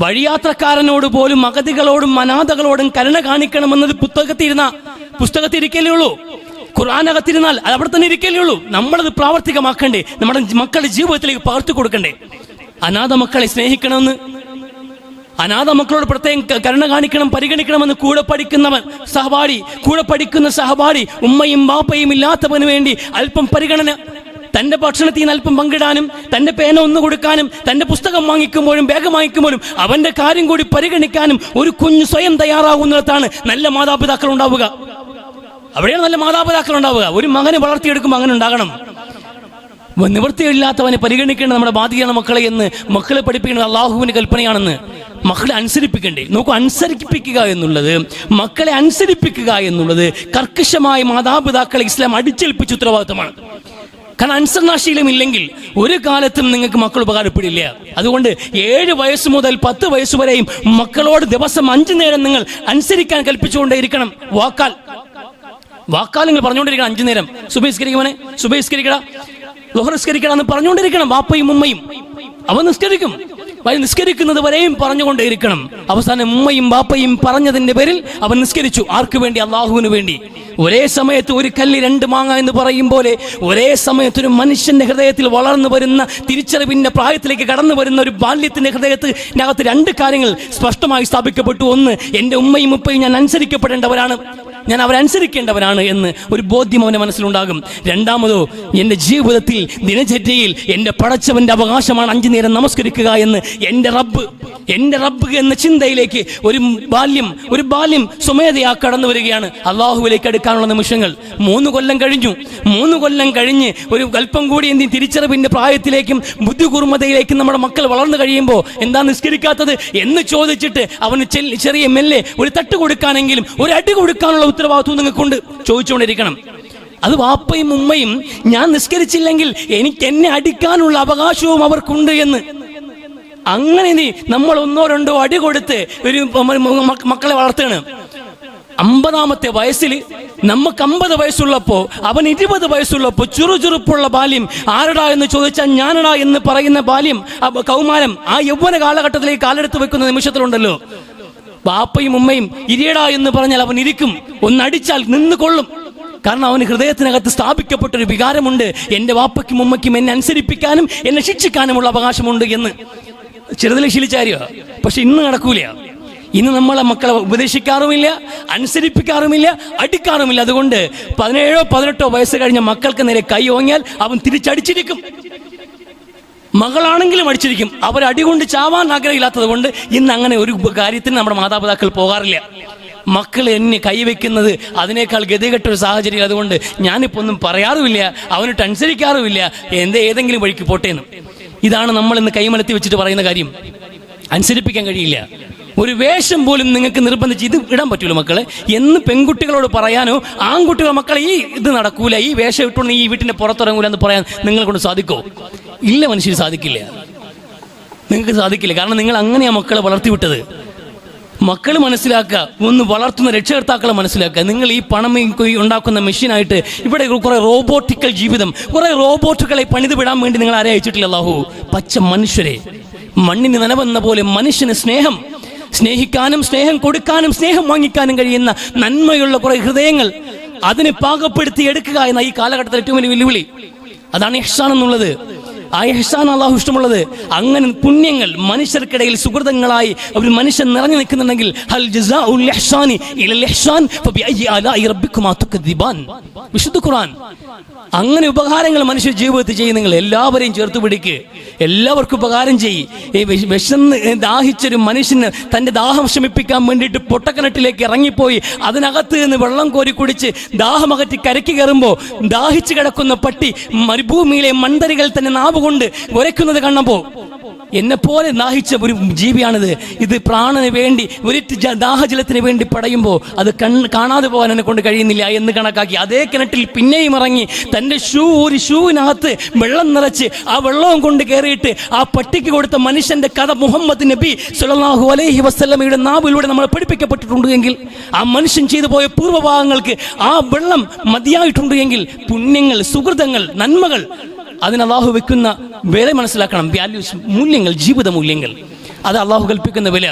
വഴിയാത്രക്കാരനോട് പോലും അഗതികളോടും അനാഥകളോടും കരുണ കാണിക്കണമെന്നത് പുസ്തകത്തിരിക്കലേ ഉള്ളൂ. ഖുർആനകത്തിരുന്നാൽ അത് അവിടെ തന്നെ ഇരിക്കലേ ഉള്ളൂ. നമ്മളത് പ്രാവർത്തികമാക്കണ്ടേ? നമ്മുടെ മക്കളുടെ ജീവിതത്തിലേക്ക് പകർത്തി കൊടുക്കണ്ടേ? അനാഥ മക്കളെ സ്നേഹിക്കണമെന്ന്, അനാഥ മക്കളോട് പ്രത്യേകം കരുണ കാണിക്കണം, പരിഗണിക്കണമെന്ന് കൂടെ പഠിക്കുന്ന സഹപാഠി ഉമ്മയും ബാപ്പയും ഇല്ലാത്തവന് വേണ്ടി അല്പം പരിഗണന, തന്റെ ഭക്ഷണത്തിൽ നിന്ന് അല്പം പങ്കിടാനും, തന്റെ പേന ഒന്ന് കൊടുക്കാനും, തന്റെ പുസ്തകം വാങ്ങിക്കുമ്പോഴും ബാഗ് വാങ്ങിക്കുമ്പോഴും അവന്റെ കാര്യം കൂടി പരിഗണിക്കാനും ഒരു കുഞ്ഞ് സ്വയം തയ്യാറാകുന്നിടത്താണ് നല്ല മാതാപിതാക്കൾ ഉണ്ടാവുക. അവിടെയാണ് നല്ല മാതാപിതാക്കൾ ഉണ്ടാവുക. ഒരു മകനെ വളർത്തിയെടുക്കുമ്പോൾ അങ്ങനെ ഉണ്ടാകണം. നിവൃത്തിയില്ലാത്തവനെ പരിഗണിക്കേണ്ടത് നമ്മുടെ ബാധ്യതയാണ് മക്കളെ എന്ന് മക്കളെ പഠിപ്പിക്കുന്നത് അള്ളാഹുവിന്റെ കൽപ്പനയാണെന്ന്. മക്കളെ അനുസരിപ്പിക്കണ്ടേ? നോക്കൂ, മക്കളെ അനുസരിപ്പിക്കുക എന്നുള്ളത് കർക്കശമായ മാതാപിതാക്കളെ ഇസ്ലാം അടിച്ചേൽപ്പിച്ച ഉത്തരവാദിത്തമാണ്. കാരണം അനുസരണാശീലം ഇല്ലെങ്കിൽ ഒരു കാലത്തും നിങ്ങൾക്ക് മക്കൾ ഉപകാരപ്പെടില്ല. അതുകൊണ്ട് 7 വയസ്സ് മുതൽ 10 വയസ്സ് വരെയും മക്കളോട് ദിവസം 5 നേരം നിങ്ങൾ അനുസരിക്കാൻ കൽപ്പിച്ചുകൊണ്ടേയിരിക്കണം. വാക്കാൽ നിങ്ങൾ പറഞ്ഞുകൊണ്ടിരിക്കണം. 5 നേരം സുബഹിസ്കരിക്കണേ, സുബഹിസ്കരിക്കട, ളുഹ്ർ എന്ന് പറഞ്ഞുകൊണ്ടിരിക്കണം. വാപ്പയും ഉമ്മയും അവൻ നിസ്കരിക്കുന്നത് വരെയും പറഞ്ഞുകൊണ്ടേയിരിക്കണം. അവസാനം ഉമ്മയും ബാപ്പയും പറഞ്ഞതിന്റെ പേരിൽ അവൻ നിസ്കരിച്ചു. ആർക്ക് വേണ്ടി? അള്ളാഹുവിന് വേണ്ടി. ഒരേ സമയത്ത് ഒരു കല്ല് 2 മാങ്ങ എന്ന് പറയും പോലെ ഒരേ സമയത്ത് ഒരു മനുഷ്യന്റെ ഹൃദയത്തിൽ വളർന്നു വരുന്ന, തിരിച്ചറിവിന്റെ പ്രായത്തിലേക്ക് കടന്നു വരുന്ന ഒരു ബാല്യത്തിന്റെ ഹൃദയത്തിനകത്ത് 2 കാര്യങ്ങൾ സ്പഷ്ടമായി സ്ഥാപിക്കപ്പെട്ടു. ഒന്ന്, എൻ്റെ ഉമ്മയും ഉപ്പയും ഞാൻ അനുസരിക്കപ്പെടേണ്ടവരാണ്, ഞാൻ അവരനുസരിക്കേണ്ടവരാണ് എന്ന് ഒരു ബോധ്യം അവൻ്റെ മനസ്സിലുണ്ടാകും. രണ്ടാമതോ, എൻ്റെ ജീവിതത്തിൽ ദിനചര്യയിൽ എൻ്റെ പടച്ചവൻ്റെ അവകാശമാണ് 5 നേരം നമസ്കരിക്കുക എന്ന് എൻ്റെ റബ്ബ് എന്ന ചിന്തയിലേക്ക് ഒരു ബാല്യം സ്വമേധയാ കടന്നു വരികയാണ്. അള്ളാഹുവിലേക്ക് അടുക്കാനുള്ള നിമിഷങ്ങൾ 3 കൊല്ലം കഴിഞ്ഞു. 3 കൊല്ലം കഴിഞ്ഞ് ഒരു അല്പം കൂടി തിരിച്ചറിവിൻ്റെ പ്രായത്തിലേക്കും ബുദ്ധികൂർമ്മതയിലേക്കും നമ്മുടെ മക്കൾ വളർന്നു കഴിയുമ്പോൾ എന്താ നിസ്കരിക്കാത്തത് എന്ന് ചോദിച്ചിട്ട് അവന് ചെറിയ മെല്ലെ ഒരു തട്ട് കൊടുക്കാനെങ്കിലും ഒരു അടി കൊടുക്കാനുള്ള ഉത്തരവാദിത്വം നിങ്ങൾക്കുണ്ട്. ചോദിച്ചുകൊണ്ടിരിക്കണം. അത് വാപ്പയും ഉമ്മയും ഞാൻ നിസ്കരിച്ചില്ലെങ്കിൽ എന്നെ അടിക്കാനുള്ള അവകാശവും അവർക്കുണ്ട് എന്ന്. അങ്ങനെ നമ്മൾ 1-2 അടി കൊടുത്ത് ഒരു മക്കളെ വളർത്തുകയാണ്. 50-ാമത്തെ വയസ്സിൽ നമുക്ക് 50 വയസ്സുള്ളപ്പോ അവൻ 20 വയസ്സുള്ളപ്പോ ചുറുചുറുപ്പുള്ള ബാല്യം ആരടാ എന്ന് ചോദിച്ചാൽ ഞാനടാ എന്ന് പറയുന്ന ബാല്യം, കൗമാരം, ആ യൗവന കാലഘട്ടത്തിലേക്ക് കാലെടുത്ത് വെക്കുന്ന നിമിഷത്തിലുണ്ടല്ലോ, ബാപ്പയും ഉമ്മയും ഇരിയടാ എന്ന് പറഞ്ഞാൽ അവൻ ഇരിക്കും, ഒന്നടിച്ചാൽ നിന്ന് കൊള്ളും. കാരണം അവന് ഹൃദയത്തിനകത്ത് സ്ഥാപിക്കപ്പെട്ടൊരു വികാരമുണ്ട്, എൻ്റെ വാപ്പയ്ക്കും ഉമ്മയ്ക്കും എന്നെ അനുസരിപ്പിക്കാനും എന്നെ ശിക്ഷിക്കാനുമുള്ള അവകാശമുണ്ട് എന്ന്. ചെറുതിലെ ശീലിച്ചാരിയോ? പക്ഷെ ഇന്ന് നടക്കൂല. ഇന്ന് നമ്മളെ മക്കളെ ഉപദേശിക്കാറുമില്ല, അനുസരിപ്പിക്കാറുമില്ല, അടിക്കാറുമില്ല. അതുകൊണ്ട് 17-18 വയസ്സ് കഴിഞ്ഞ മക്കൾക്ക് നേരെ കൈ ഓങ്ങിയാൽ അവൻ തിരിച്ചടിച്ചിരിക്കും. മകളാണെങ്കിലും അടിച്ചിരിക്കും. അവർ അടികൊണ്ട് ചാവാൻ ആഗ്രഹമില്ലാത്തത് കൊണ്ട് ഇന്ന് അങ്ങനെ ഒരു കാര്യത്തിന് നമ്മുടെ മാതാപിതാക്കൾ പോകാറില്ല. മക്കൾ എന്നെ കൈവയ്ക്കുന്നത് അതിനേക്കാൾ ഗതികെട്ടൊരു സാഹചര്യം. അതുകൊണ്ട് ഞാനിപ്പോൾ ഒന്നും പറയാറുമില്ല, അവനിട്ട് അനുസരിക്കാറുമില്ല, ഏതെങ്കിലും വഴിക്ക് പോട്ടേന്ന്. ഇതാണ് നമ്മൾ ഇന്ന് കൈമലത്തി വെച്ചിട്ട് പറയുന്ന കാര്യം. അനുസരിപ്പിക്കാൻ കഴിയില്ല. ഒരു വേഷം പോലും നിങ്ങൾക്ക് നിർബന്ധിച്ച് ഇത് ഇടാൻ പറ്റൂല മക്കളെ എന്ന് പെൺകുട്ടികളോട് പറയാനോ ആൺകുട്ടികൾ മക്കളെ ഈ ഇത് നടക്കൂല, ഈ വേഷം ഇട്ടുകൊണ്ട് ഈ വീട്ടിന്റെ പുറത്തിറങ്ങൂല എന്ന് പറയാൻ നിങ്ങളെ കൊണ്ട് സാധിക്കോ? ഇല്ല, മനുഷ്യർ സാധിക്കില്ല, നിങ്ങൾക്ക് സാധിക്കില്ല. കാരണം നിങ്ങൾ അങ്ങനെയാ മക്കളെ വളർത്തിവിട്ടത്. മക്കൾ മനസ്സിലാക്കുക, ഒന്ന് വളർത്തുന്ന രക്ഷകർത്താക്കളെ മനസ്സിലാക്കുക. നിങ്ങൾ ഈ പണം ഉണ്ടാക്കുന്ന മെഷീനായിട്ട് ഇവിടെ കുറെ റോബോട്ടിക്കൽ ജീവിതം, കുറെ റോബോട്ടുകളെ പണിത് വിടാൻ വേണ്ടി നിങ്ങൾ ആരെ അയച്ചിട്ടില്ല. അല്ലാഹു പച്ച മനുഷ്യരെ, മണ്ണിന് നനവെന്ന പോലെ മനുഷ്യന് സ്നേഹിക്കാനും സ്നേഹം കൊടുക്കാനും സ്നേഹം വാങ്ങിക്കാനും കഴിയുന്ന നന്മയുള്ള കുറെ ഹൃദയങ്ങൾ അതിനെ പാകപ്പെടുത്തി എടുക്കുക എന്ന ഈ കാലഘട്ടത്തിൽ ഏറ്റവും വലിയ വെല്ലുവിളി. അതാണ് ഇഹ്സാൻ എന്നുള്ളത്. ആ ഇഹ്സാൻ അല്ലാഹു ഇഷ്ടമുള്ളത്. അങ്ങനെ പുണ്യങ്ങൾ മനുഷ്യർക്കിടയിൽ സുഹൃതങ്ങളായി ഒരു മനുഷ്യൻ നിറഞ്ഞു നിൽക്കുന്നുണ്ടെങ്കിൽ ഹൽ ജസാഉൽ ഇഹ്സാനി ഇലൽ ഇഹ്സാൻ ഫബിഅയ്യി ആലാഇ റബ്ബികുമാ തുകദ്ദിബാൻ. വിശുദ്ധ ഖുർആൻ. അങ്ങനെ ഉപകാരങ്ങൾ മനുഷ്യ ജീവിതത്തിൽ ചെയ്യും. നിങ്ങൾ എല്ലാവരെയും ചേർത്ത് പിടിക്കുക, എല്ലാവർക്കും ഉപകാരം ചെയ്യും. ഈ വിശന്ന് ദാഹിച്ചൊരു മനുഷ്യന് തൻ്റെ ദാഹം ശമിപ്പിക്കാൻ വേണ്ടിയിട്ട് പൊട്ടക്കിണറ്റിലേക്ക് ഇറങ്ങിപ്പോയി അതിനകത്ത് നിന്ന് വെള്ളം കോരി കുടിച്ച് ദാഹമകറ്റി കരയ്ക്ക് കയറുമ്പോൾ ദാഹിച്ചു കിടക്കുന്ന പട്ടി മരുഭൂമിയിലെ മണ്ടരികൾ തന്നെ നാവ് കൊണ്ട് ഉരയ്ക്കുന്നത് കണ്ടപ്പോൾ എന്നെപ്പോലെ ദാഹിച്ച ഒരു ജീവിയാണിത്. ഇത് പ്രാണന് വേണ്ടി ഒരു ദാഹജലത്തിന് വേണ്ടി പടയുമ്പോൾ അത് കാണാതെ പോകാൻ എന്നെ കൊണ്ട് കഴിയുന്നില്ല എന്ന് കണക്കാക്കി അതേ കിണറ്റിൽ പിന്നെയും ഇറങ്ങി തൻ്റെ ഒരു ഷൂവിനകത്ത് വെള്ളം നിറച്ച് ആ വെള്ളവും കൊണ്ട് കയറിയിട്ട് ആ പട്ടിക്ക് കൊടുത്ത മനുഷ്യന്റെ കഥ മുഹമ്മദ് നബി സ്വല്ലല്ലാഹു അലൈഹി വസല്ലമയുടെ നാവിലൂടെ നമ്മൾ പഠിപ്പിക്കപ്പെട്ടിട്ടുണ്ട് എങ്കിൽ, ആ മനുഷ്യൻ ചെയ്തു പോയ പൂർവ്വഭാഗങ്ങൾക്ക് ആ വെള്ളം മതിയായിട്ടുണ്ട് എങ്കിൽ, പുണ്യങ്ങൾ, സുഹൃതങ്ങൾ, നന്മകൾ, അതിന് അള്ളാഹു വെക്കുന്ന വില മനസ്സിലാക്കണം. വാല്യൂസ്, മൂല്യങ്ങൾ, ജീവിത മൂല്യങ്ങൾ, അത് അള്ളാഹു കൽപ്പിക്കുന്ന വില.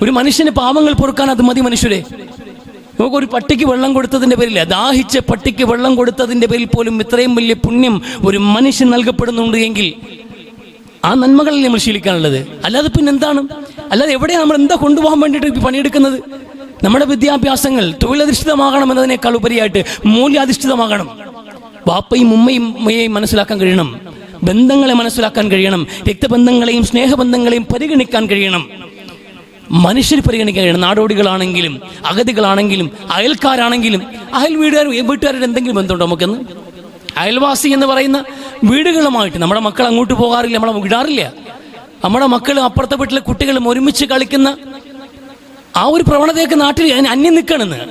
ഒരു മനുഷ്യന് പാപങ്ങൾ പൊറുക്കാൻ അത് മതി. മനുഷ്യരെ നമുക്കൊരു പട്ടിക്ക് വെള്ളം കൊടുത്തതിൻ്റെ പേരില്ല, ദാഹിച്ച പട്ടിക്ക് വെള്ളം കൊടുത്തതിൻ്റെ പേരിൽ പോലും ഇത്രയും വലിയ പുണ്യം ഒരു മനുഷ്യൻ നൽകപ്പെടുന്നുണ്ട് എങ്കിൽ ആ നന്മകളല്ലേ നമ്മൾ ശീലിക്കാനുള്ളത്. അല്ലാതെ പിന്നെ എന്താണ്? അല്ലാതെ എവിടെയാണ് നമ്മൾ എന്താ കൊണ്ടുപോകാൻ വേണ്ടിയിട്ട് പണിയെടുക്കുന്നത്? നമ്മുടെ വിദ്യാഭ്യാസങ്ങൾ തൊഴിലധിഷ്ഠിതമാകണം എന്നതിനേക്കാൾ ഉപരിയായിട്ട് മൂല്യാധിഷ്ഠിതമാകണം. വാപ്പയും ഉമ്മയും മനസ്സിലാക്കാൻ കഴിയണം, ബന്ധങ്ങളെ മനസ്സിലാക്കാൻ കഴിയണം, രക്തബന്ധങ്ങളെയും സ്നേഹബന്ധങ്ങളെയും പരിഗണിക്കാൻ കഴിയണം, മനുഷ്യർ പരിഗണിക്കാൻ കഴിയണം. നാടോടികളാണെങ്കിലും അഗതികളാണെങ്കിലും അയൽക്കാരാണെങ്കിലും വീട്ടുകാരുടെ എന്തെങ്കിലും ബന്ധമുണ്ടോ നമുക്കെന്ന്? അയൽവാസി എന്ന് പറയുന്ന വീടുകളുമായിട്ട് നമ്മുടെ മക്കൾ അങ്ങോട്ട് പോകാറില്ല, നമ്മളെ വിടാറില്ല. നമ്മുടെ മക്കൾ അപ്പുറത്തെ വീട്ടിലെ കുട്ടികളും ഒരുമിച്ച് കളിക്കുന്ന ആ ഒരു പ്രവണതയൊക്കെ നാട്ടിൽ അന്യം നിൽക്കണമെന്ന്.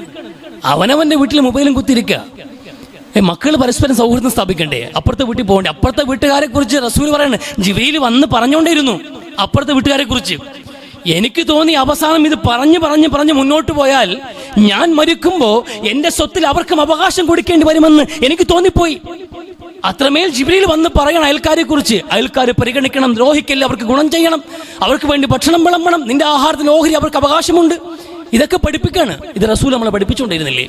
അവനവൻ്റെ വീട്ടിൽ മൊബൈലും കുത്തിരിക്കുക. മക്കൾ പരസ്പരം സൗഹൃദം സ്ഥാപിക്കണ്ടേ? അപ്പുറത്തെ വീട്ടിൽ പോകണ്ടേ? അപ്പുറത്തെ വീട്ടുകാരെ കുറിച്ച് റസൂൽ പറയണേ, ജിബ്രീൽ വന്ന് പറഞ്ഞുകൊണ്ടേയിരുന്നു അപ്പുറത്തെ വീട്ടുകാരെ കുറിച്ച്. എനിക്ക് തോന്നി അവസാനം ഇത് പറഞ്ഞ് മുന്നോട്ട് പോയാൽ ഞാൻ മരിക്കുമ്പോൾ എൻ്റെ സ്വത്തിൽ അവർക്കും അവകാശം കൊടുക്കേണ്ടി വരുമെന്ന് എനിക്ക് തോന്നിപ്പോയി. അത്രമേൽ ജിബ്രീൽ വന്ന് പറയണം അയൽക്കാരെ കുറിച്ച്. അയൽക്കാരെ പരിഗണിക്കണം, ദ്രോഹിക്കല്ല, അവർക്ക് ഗുണം ചെയ്യണം, അവർക്ക് വേണ്ടി ഭക്ഷണം വിളമ്പണം, നിന്റെ ആഹാരത്തിന് ഓഹരി അവർക്ക് അവകാശമുണ്ട്. ഇതൊക്കെ പഠിപ്പിക്കാണ്. ഇത് റസൂൽ നമ്മളെ പഠിപ്പിച്ചുകൊണ്ടിരുന്നില്ലേ?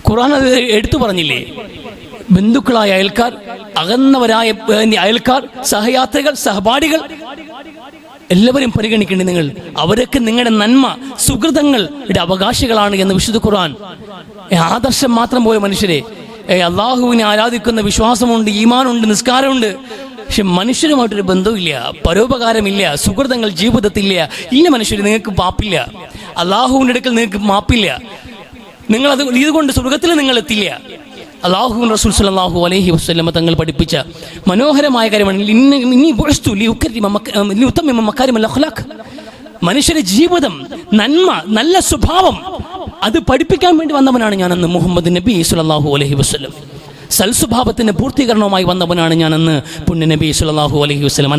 ഖുർആൻ അത് എടുത്തു പറഞ്ഞില്ലേ? ബന്ധുക്കളായ അയൽക്കാർ, അകന്നവരായ അയൽക്കാർ, സഹയാത്രികൾ, സഹപാഠികൾ എല്ലാവരും പരിഗണിക്കേണ്ടി നിങ്ങൾ. അവരൊക്കെ നിങ്ങളുടെ നന്മ, സുഹൃതങ്ങളുടെ അവകാശികളാണ് എന്ന് വിശുദ്ധ ഖുർആൻ. ആദർശം മാത്രം പോയ മനുഷ്യരെ, അള്ളാഹുവിനെ ആരാധിക്കുന്ന വിശ്വാസമുണ്ട്, ഈമാനുണ്ട്, നിസ്കാരമുണ്ട്, പക്ഷെ മനുഷ്യരുമായിട്ടൊരു ബന്ധമില്ല, പരോപകാരമില്ല, സുഹൃതങ്ങൾ ജീവിതത്തില്ല. ഇല്ല മനുഷ്യർ, നിങ്ങൾക്ക് മാപ്പില്ല. അള്ളാഹുവിൻ്റെ അടുക്കൽ നിങ്ങൾക്ക് മാപ്പില്ല. നിങ്ങളത് ഇതുകൊണ്ട് സ്വർഗത്തിൽ നിങ്ങൾ എത്തില്ല. അല്ലാഹു റസൂൽ സ്വല്ലല്ലാഹു അലൈഹി വസല്ലമ തങ്ങൾ പഠിപ്പിച്ച മനോഹരമായ കാര്യമാണ് മനുഷ്യരുടെ ജീവിതം, നന്മ, നല്ല സ്വഭാവം അത് പഠിപ്പിക്കാൻ വേണ്ടി വന്നവനാണ് ഞാനെന്ന് മുഹമ്മദ് നബി സ്വല്ലല്ലാഹു അലൈഹി വസല്ലം. സൽസ്വഭാവത്തിന്റെ പൂർത്തീകരണവുമായി വന്നവനാണ് ഞാനെന്ന് പുണ്യ നബി സ്വല്ലല്ലാഹു അലൈഹി വസല്ലം.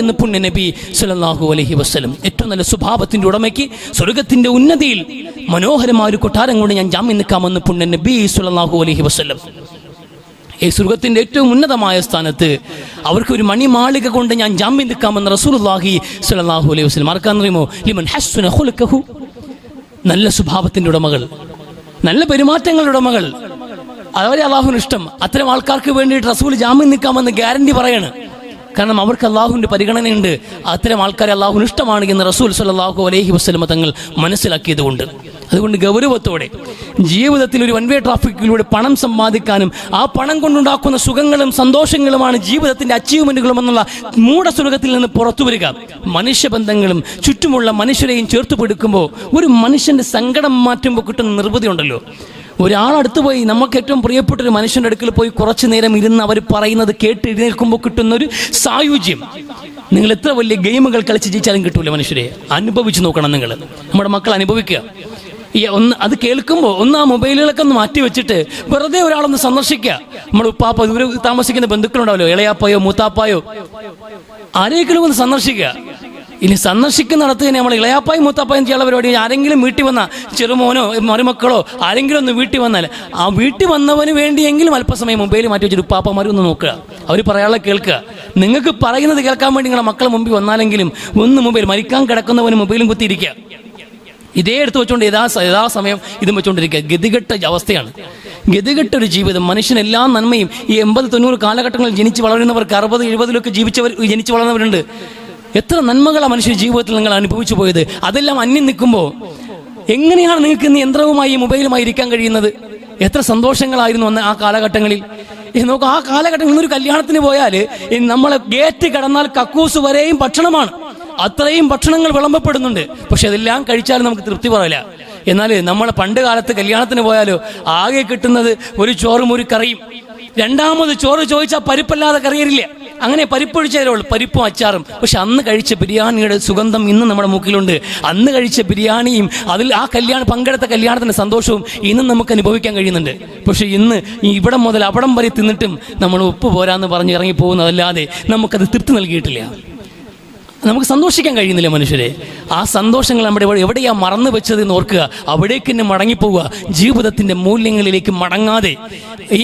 എന്ന് പുണ്യ നബി സ്വല്ലല്ലാഹു അലൈഹി വസല്ലം. ഏറ്റവും നല്ല സ്വഭാവത്തിന്റെ ഉടമയ്ക്ക് സ്വർഗത്തിന്റെ ഉന്നതിയിൽ മനോഹരമായ ഒരു കൊട്ടാരം കൊണ്ട് ഞാൻ ജാമ്യം നിൽക്കാമെന്ന് പുണ്യ നബി സ്വല്ലല്ലാഹു അലൈഹി വസല്ലം. ഈ സ്വർഗത്തിന്റെ ഏറ്റവും ഉന്നതമായ സ്ഥാനത്ത് അവർക്ക് ഒരു മണിമാളിക കൊണ്ട് ഞാൻ ജാമ്യം നിൽക്കാമെന്ന് റസൂലുള്ളാഹി സ്വല്ലല്ലാഹു അലൈഹി വസല്ലം. ആർക്കാണെന്നറിയുമോ? ലിമൻ ഹസ്സന ഖുലുഖഹു, നല്ല സ്വഭാവത്തിന്റെ ഉടമകൾ, നല്ല പെരുമാറ്റങ്ങളുടെ ഉടമകൾ, അവരെ അള്ളാഹുവിന് ഇഷ്ടം. അത്തരം ആൾക്കാർക്ക് വേണ്ടിയിട്ട് റസൂൽ ജാമ്യം നിൽക്കാമെന്ന് ഗ്യാരണ്ടി പറയാണ്. കാരണം അവർക്ക് അള്ളാഹുവിൻ്റെ പരിഗണനയുണ്ട്. അത്തരം ആൾക്കാരെ അള്ളാഹുവിന് ഇഷ്ടമാണ് എന്ന് റസൂൽ സ്വല്ലല്ലാഹു അലൈഹി വസല്ലമ തങ്ങൾ മനസ്സിലാക്കിയതുകൊണ്ട്, അതുകൊണ്ട് ഗൗരവത്തോടെ ജീവിതത്തിൽ ഒരു വൺ വേ ട്രാഫിക്കിലൂടെ പണം സമ്പാദിക്കാനും ആ പണം കൊണ്ടുണ്ടാക്കുന്ന സുഖങ്ങളും സന്തോഷങ്ങളുമാണ് ജീവിതത്തിൻ്റെ അച്ചീവ്മെൻറ്റുകളും എന്നുള്ള മൂഢസുഖത്തിൽ നിന്ന് പുറത്തു വരിക. മനുഷ്യബന്ധങ്ങളും ചുറ്റുമുള്ള മനുഷ്യരെയും ചേർത്ത് പിടിക്കുമ്പോൾ ഒരു മനുഷ്യൻ്റെ സങ്കടം മാറ്റുമ്പോൾ കിട്ടുന്ന നിർവൃതി ഉണ്ടല്ലോ. ഒരാളടുത്ത് പോയി നമുക്ക് ഏറ്റവും പ്രിയപ്പെട്ട ഒരു മനുഷ്യൻ്റെ അടുക്കൽ പോയി കുറച്ചു നേരം ഇരുന്ന് അവർ പറയുന്നത് കേട്ട് എഴുന്നേൽക്കുമ്പോൾ കിട്ടുന്ന ഒരു സായുജ്യം നിങ്ങൾ എത്ര വലിയ ഗെയിമുകൾ കളിച്ച് ജയിച്ചാലും കിട്ടൂല മനുഷ്യരെ. അനുഭവിച്ച് നോക്കണം നിങ്ങൾ. നമ്മുടെ മക്കൾ അനുഭവിക്കുക. അത് കേൾക്കുമ്പോൾ ഒന്ന് ആ മൊബൈലുകളൊക്കെ ഒന്ന് മാറ്റി വെച്ചിട്ട് വെറുതെ ഒരാളൊന്ന് സന്ദർശിക്കുക. നമ്മൾ ഉപ്പാപ്പ ഇവർ താമസിക്കുന്ന ബന്ധുക്കളുണ്ടാവല്ലോ, ഇളയാപ്പായോ മൂത്താപ്പായോ, ആരെങ്കിലും ഒന്ന് സന്ദർശിക്കുക. ഇനി സന്ദർശിക്കുന്നിടത്ത് തന്നെ നമ്മൾ ഇളയാപ്പായും മൂത്താപ്പായും ചെയ്യാനുള്ള പരിപാടി, ആരെങ്കിലും വീട്ടിൽ വന്നാൽ ചെറുമോനോ മരുമക്കളോ ആരെങ്കിലും ഒന്ന് വീട്ടിൽ വന്നാൽ ആ വീട്ടിൽ വന്നവന് വേണ്ടിയെങ്കിലും അല്പസമയം മൊബൈൽ മാറ്റി വെച്ചിട്ട് ഉപ്പാപ്പമാരൊന്ന് നോക്കുക, അവർ പറയാനുള്ള കേൾക്കുക. നിങ്ങൾക്ക് പറയുന്നത് കേൾക്കാൻ വേണ്ടി നിങ്ങളുടെ മക്കളെ മുമ്പിൽ വന്നാലെങ്കിലും ഒന്ന് മൊബൈൽ, മരിക്കാൻ കിടക്കുന്നവന് മൊബൈലും കുത്തിയിരിക്കുക. ഇതേ എടുത്ത് വെച്ചുകൊണ്ട് യഥാസമയം ഇതും വെച്ചുകൊണ്ടിരിക്കുക. ഗതികെട്ട അവസ്ഥയാണ്, ഗതികെട്ടൊരു ജീവിതം. മനുഷ്യൻ എല്ലാ നന്മയും ഈ 80-90 കാലഘട്ടങ്ങളിൽ ജനിച്ച് വളരുന്നവർക്ക് 60-70 ജനിച്ച് വളർന്നവരുണ്ട്. എത്ര നന്മകളാണ് മനുഷ്യ ജീവിതത്തിൽ നിങ്ങൾ അനുഭവിച്ചു പോയത്. അതെല്ലാം അന്യം നിൽക്കുമ്പോൾ എങ്ങനെയാണ് നിങ്ങൾക്ക് ഇന്ന് യന്ത്രവുമായി മൊബൈലുമായി ഇരിക്കാൻ കഴിയുന്നത്? എത്ര സന്തോഷങ്ങളായിരുന്നു അന്ന് ആ കാലഘട്ടങ്ങളിൽ. നോക്കുക, ആ കാലഘട്ടങ്ങളിൽ ഒരു കല്യാണത്തിന് പോയാൽ നമ്മളെ ഗേറ്റ് കടന്നാൽ കക്കൂസ് വരെയും ഭക്ഷണമാണ്. അത്രയും ഭക്ഷണങ്ങൾ വിളമ്പപ്പെടുന്നുണ്ട്. പക്ഷെ അതെല്ലാം കഴിച്ചാലും നമുക്ക് തൃപ്തി പറയില്ല. എന്നാൽ നമ്മളെ പണ്ട് കാലത്ത് കല്യാണത്തിന് പോയാലോ ആകെ കിട്ടുന്നത് ഒരു ചോറും ഒരു കറിയും. രണ്ടാമത് ചോറ് ചോദിച്ചാൽ പരിപ്പല്ലാതെ കറിയറില്ല. അങ്ങനെ പരിപ്പൊഴിച്ചേരുള്ളൂ, പരിപ്പും അച്ചാറും. പക്ഷെ അന്ന് കഴിച്ച ബിരിയാണിയുടെ സുഗന്ധം ഇന്ന് നമ്മുടെ മൂക്കിലുണ്ട്. അന്ന് കഴിച്ച ബിരിയാണിയും അതിൽ ആ പങ്കെടുത്ത കല്യാണത്തിൻ്റെ സന്തോഷവും ഇന്നും നമുക്ക് അനുഭവിക്കാൻ കഴിയുന്നുണ്ട്. പക്ഷെ ഇന്ന് ഇവിടം മുതൽ അവിടം വരെ തിന്നിട്ടും നമ്മൾ ഉപ്പ് പോരാന്ന് പറഞ്ഞ് ഇറങ്ങി പോകുന്നതല്ലാതെ നമുക്കത് തൃപ്തി നൽകിയിട്ടില്ല. നമുക്ക് സന്തോഷിക്കാൻ കഴിയുന്നില്ല മനുഷ്യരെ. ആ സന്തോഷങ്ങൾ നമ്മുടെ എവിടെയാണ് മറന്നു വെച്ചതെന്ന് ഓർക്കുക. അവിടേക്ക് തന്നെ മടങ്ങിപ്പോവുക. ജീവിതത്തിൻ്റെ മൂല്യങ്ങളിലേക്ക് മടങ്ങാതെ ഈ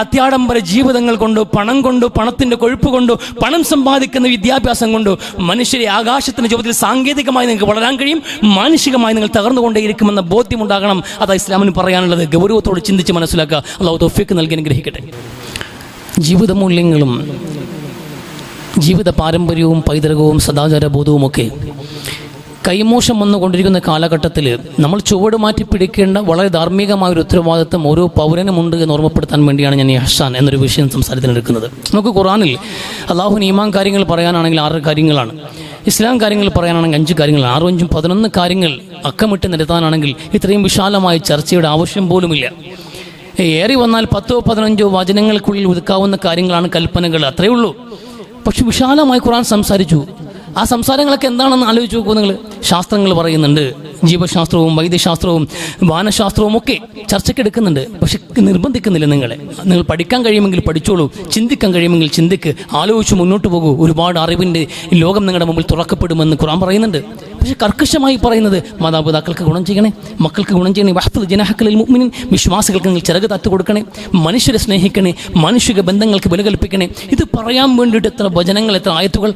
അത്യാഡംബര ജീവിതങ്ങൾ കൊണ്ടോ പണം കൊണ്ടോ പണത്തിൻ്റെ കൊഴുപ്പ് കൊണ്ടോ പണം സമ്പാദിക്കുന്ന വിദ്യാഭ്യാസം കൊണ്ടോ മനുഷ്യരെ ആകാശത്തിൻ്റെ ചോദ്യത്തിൽ സാങ്കേതികമായി നിങ്ങൾക്ക് വളരാൻ കഴിയും, മാനസികമായി നിങ്ങൾ തകർന്നുകൊണ്ടേയിരിക്കുമെന്ന ബോധ്യമുണ്ടാകണം. അതാ ഇസ്ലാമിന് പറയാനുള്ളത്. ഗൗരവത്തോട് ചിന്തിച്ച് മനസ്സിലാക്കുക. അല്ലാഹു തൗഫീഖ് നൽകി അനുഗ്രഹിക്കട്ടെ. ജീവിത മൂല്യങ്ങളും ജീവിത പാരമ്പര്യവും പൈതൃകവും സദാചാരബോധവുമൊക്കെ കൈമോശം വന്നുകൊണ്ടിരിക്കുന്ന കാലഘട്ടത്തിൽ നമ്മൾ ചുവട് മാറ്റി പിടിക്കേണ്ട വളരെ ധാർമ്മികമായൊരു ഉത്തരവാദിത്വം ഓരോ പൗരനുമുണ്ട് എന്ന് ഓർമ്മപ്പെടുത്താൻ വേണ്ടിയാണ് ഞാൻ ഈ ഇഹ്സാൻ എന്നൊരു വിഷയം സംസാരത്തിനെടുക്കുന്നത്. നമുക്ക് ഖുർആനിൽ അള്ളാഹുവിന് ഈമാൻ കാര്യങ്ങൾ പറയാനാണെങ്കിൽ 6 കാര്യങ്ങളാണ്, ഇസ്ലാം കാര്യങ്ങൾ പറയാനാണെങ്കിൽ 5 കാര്യങ്ങൾ, 6, 5, 11 കാര്യങ്ങൾ അക്കമിട്ട് നിരത്താനാണെങ്കിൽ ഇത്രയും വിശാലമായ ചർച്ചയുടെ ആവശ്യം പോലുമില്ല. ഏറി വന്നാൽ 10-15 വചനങ്ങൾക്കുള്ളിൽ ഒതുക്കാവുന്ന കാര്യങ്ങളാണ് കൽപ്പനകൾ, അത്രയേ ഉള്ളൂ. പക്ഷെ വിശാലമായി ഖുർആൻ സംസാരിച്ചു. ആ സംസാരങ്ങളൊക്കെ എന്താണെന്ന് ആലോചിച്ച് നോക്കൂ നിങ്ങൾ. ശാസ്ത്രങ്ങൾ പറയുന്നുണ്ട്, ജീവശാസ്ത്രവും വൈദ്യശാസ്ത്രവും വാനശാസ്ത്രവും ഒക്കെ ചർച്ചയ്ക്കെടുക്കുന്നുണ്ട്. പക്ഷെ നിർബന്ധിക്കുന്നില്ല നിങ്ങളെ. നിങ്ങൾ പഠിക്കാൻ കഴിയുമെങ്കിൽ പഠിച്ചോളൂ, ചിന്തിക്കാൻ കഴിയുമെങ്കിൽ ചിന്തിക്ക്, ആലോചിച്ച് മുന്നോട്ട് പോകൂ. ഒരുപാട് അറിവിൻ്റെ ലോകം നിങ്ങളുടെ മുമ്പിൽ തുറക്കപ്പെടുമെന്ന് ഖുർആൻ പറയുന്നുണ്ട്. പക്ഷെ കർക്കശമായി പറയുന്നത് മാതാപിതാക്കൾക്ക് ഗുണം ചെയ്യണേ, മക്കൾക്ക് ഗുണം ചെയ്യണേ, വഹ്ഫദ് ജനാഹക്കലിൽ മുഅ്മിനീൻ, വിശ്വാസികൾക്ക് നിങ്ങൾ ചിറക് തത്ത് കൊടുക്കണേ, മനുഷ്യരെ സ്നേഹിക്കണേ, മാനുഷിക ബന്ധങ്ങൾക്ക് വില കൽപ്പിക്കണേ. ഇത് പറയാൻ വേണ്ടിയിട്ട് എത്ര വചനങ്ങൾ, എത്ര ആയത്തുകൾ.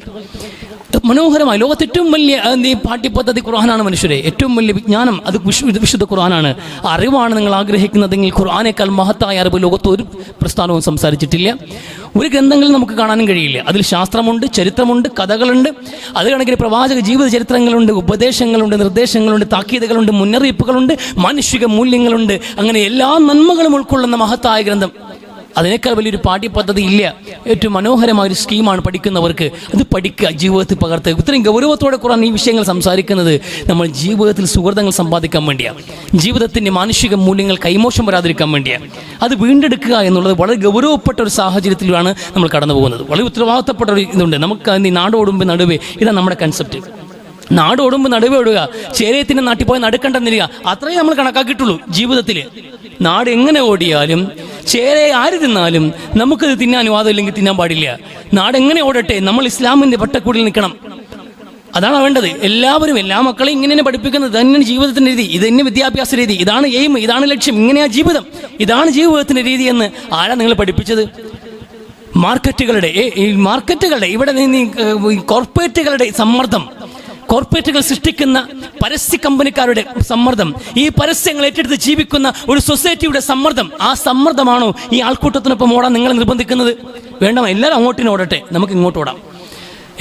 മനോഹരമായി ലോകത്ത് ഏറ്റവും വലിയ പാഠ്യപദ്ധതി ഖുർആനാണ് മനുഷ്യരെ. ഏറ്റവും വലിയ വിജ്ഞാനം അത് വിശുദ്ധ ഖുർആനാണ്. അറിവാണ് നിങ്ങൾ ആഗ്രഹിക്കുന്നതെങ്കിൽ ഖുർആനേക്കാൾ മഹത്തായ അറിവ് ലോകത്ത് ഒരു പ്രസ്ഥാനവും സംസാരിച്ചിട്ടില്ല. ഒരു ഗ്രന്ഥങ്ങളിൽ നമുക്ക് കാണാനും കഴിയില്ല. അതിൽ ശാസ്ത്രമുണ്ട്, ചരിത്രമുണ്ട്, കഥകളുണ്ട്, അത് കണക്കിന് പ്രവാചക ജീവിത ചരിത്രങ്ങളുണ്ട്, ഉപദേശങ്ങളുണ്ട്, നിർദ്ദേശങ്ങളുണ്ട്, താക്കീതുകളുണ്ട്, മുന്നറിയിപ്പുകളുണ്ട്, മാനുഷിക മൂല്യങ്ങളുണ്ട്. അങ്ങനെ എല്ലാ നന്മകളും ഉൾക്കൊള്ളുന്ന മഹത്തായ ഗ്രന്ഥം. അതിനേക്കാൾ വലിയൊരു പാഠ്യപദ്ധതി ഇല്ല. ഏറ്റവും മനോഹരമായൊരു സ്കീമാണ് പഠിക്കുന്നവർക്ക്. അത് പഠിക്കുക, ജീവിതത്തിൽ പകർത്തുക. ഇത്രയും ഗൗരവത്തോടെ ഖുർആൻ ഈ വിഷയങ്ങൾ സംസാരിക്കുന്നത് നമ്മൾ ജീവിതത്തിൽ സുഹൃതങ്ങൾ സമ്പാദിക്കാൻ വേണ്ടിയാണ്, ജീവിതത്തിൻ്റെ മാനുഷിക മൂല്യങ്ങൾ കൈമോശം വരാതിരിക്കാൻ വേണ്ടിയാണ്. അത് വീണ്ടെടുക്കുക എന്നുള്ളത് വളരെ ഗൗരവപ്പെട്ട ഒരു സാഹചര്യത്തിലാണ് നമ്മൾ കടന്നു പോകുന്നത്. വളരെ ഉത്തരവാദിത്തപ്പെട്ട ഒരു ഇതുണ്ട് നമുക്ക്. നാടോടുമ്പോൾ നടുവേ, ഇതാണ് നമ്മുടെ കൺസെപ്റ്റ്. നാടോടുമ്പോൾ നടുവേ ഓടുക, ചേരയത്തിൻ്റെ നാട്ടിൽ പോയി നടുക്കണ്ടെന്നിരിക, അത്രയും നമ്മൾ കണക്കാക്കിയിട്ടുള്ളൂ ജീവിതത്തിൽ. നാട് എങ്ങനെ ഓടിയാലും ചേരയെ ആര് തിന്നാലും നമുക്കത് തിന്നാൻ അനുവാദമില്ലെങ്കിൽ തിന്നാൻ പാടില്ല. നാടെങ്ങനെ ഓടട്ടെ, നമ്മൾ ഇസ്ലാമിൻ്റെ പട്ടക്കൂടിൽ നിൽക്കണം. അതാണ് വേണ്ടത്. എല്ലാവരും എല്ലാ മക്കളെയും ഇങ്ങനെ തന്നെ പഠിപ്പിക്കുന്നത്. തന്നെയാണ് ജീവിതത്തിൻ്റെ രീതി, ഇത് തന്നെ വിദ്യാഭ്യാസ രീതി, ഇതാണ് എയിം, ഇതാണ് ലക്ഷ്യം, ഇങ്ങനെയാ ജീവിതം, ഇതാണ് ജീവിതത്തിൻ്റെ രീതി എന്ന് ആരാ നിങ്ങൾ പഠിപ്പിച്ചത്? മാർക്കറ്റുകളുടെ ഇവിടെ കോർപ്പറേറ്റുകളുടെ സമ്മർദ്ദം, കോർപ്പറേറ്റുകൾ സൃഷ്ടിക്കുന്ന പരസ്യ കമ്പനിക്കാരുടെ സമ്മർദ്ദം, ഈ പരസ്യങ്ങൾ ഏറ്റെടുത്ത് ജീവിക്കുന്ന ഒരു സൊസൈറ്റിയുടെ സമ്മർദ്ദം, ആ സമ്മർദ്ദമാണോ ഈ ആൾക്കൂട്ടത്തിനൊപ്പം ഓടാൻ നിങ്ങൾ നിർബന്ധിക്കുന്നത്? വേണ്ട, എല്ലാവരും അങ്ങോട്ടിന് ഓടട്ടെ, നമുക്ക് ഇങ്ങോട്ട് ഓടാം.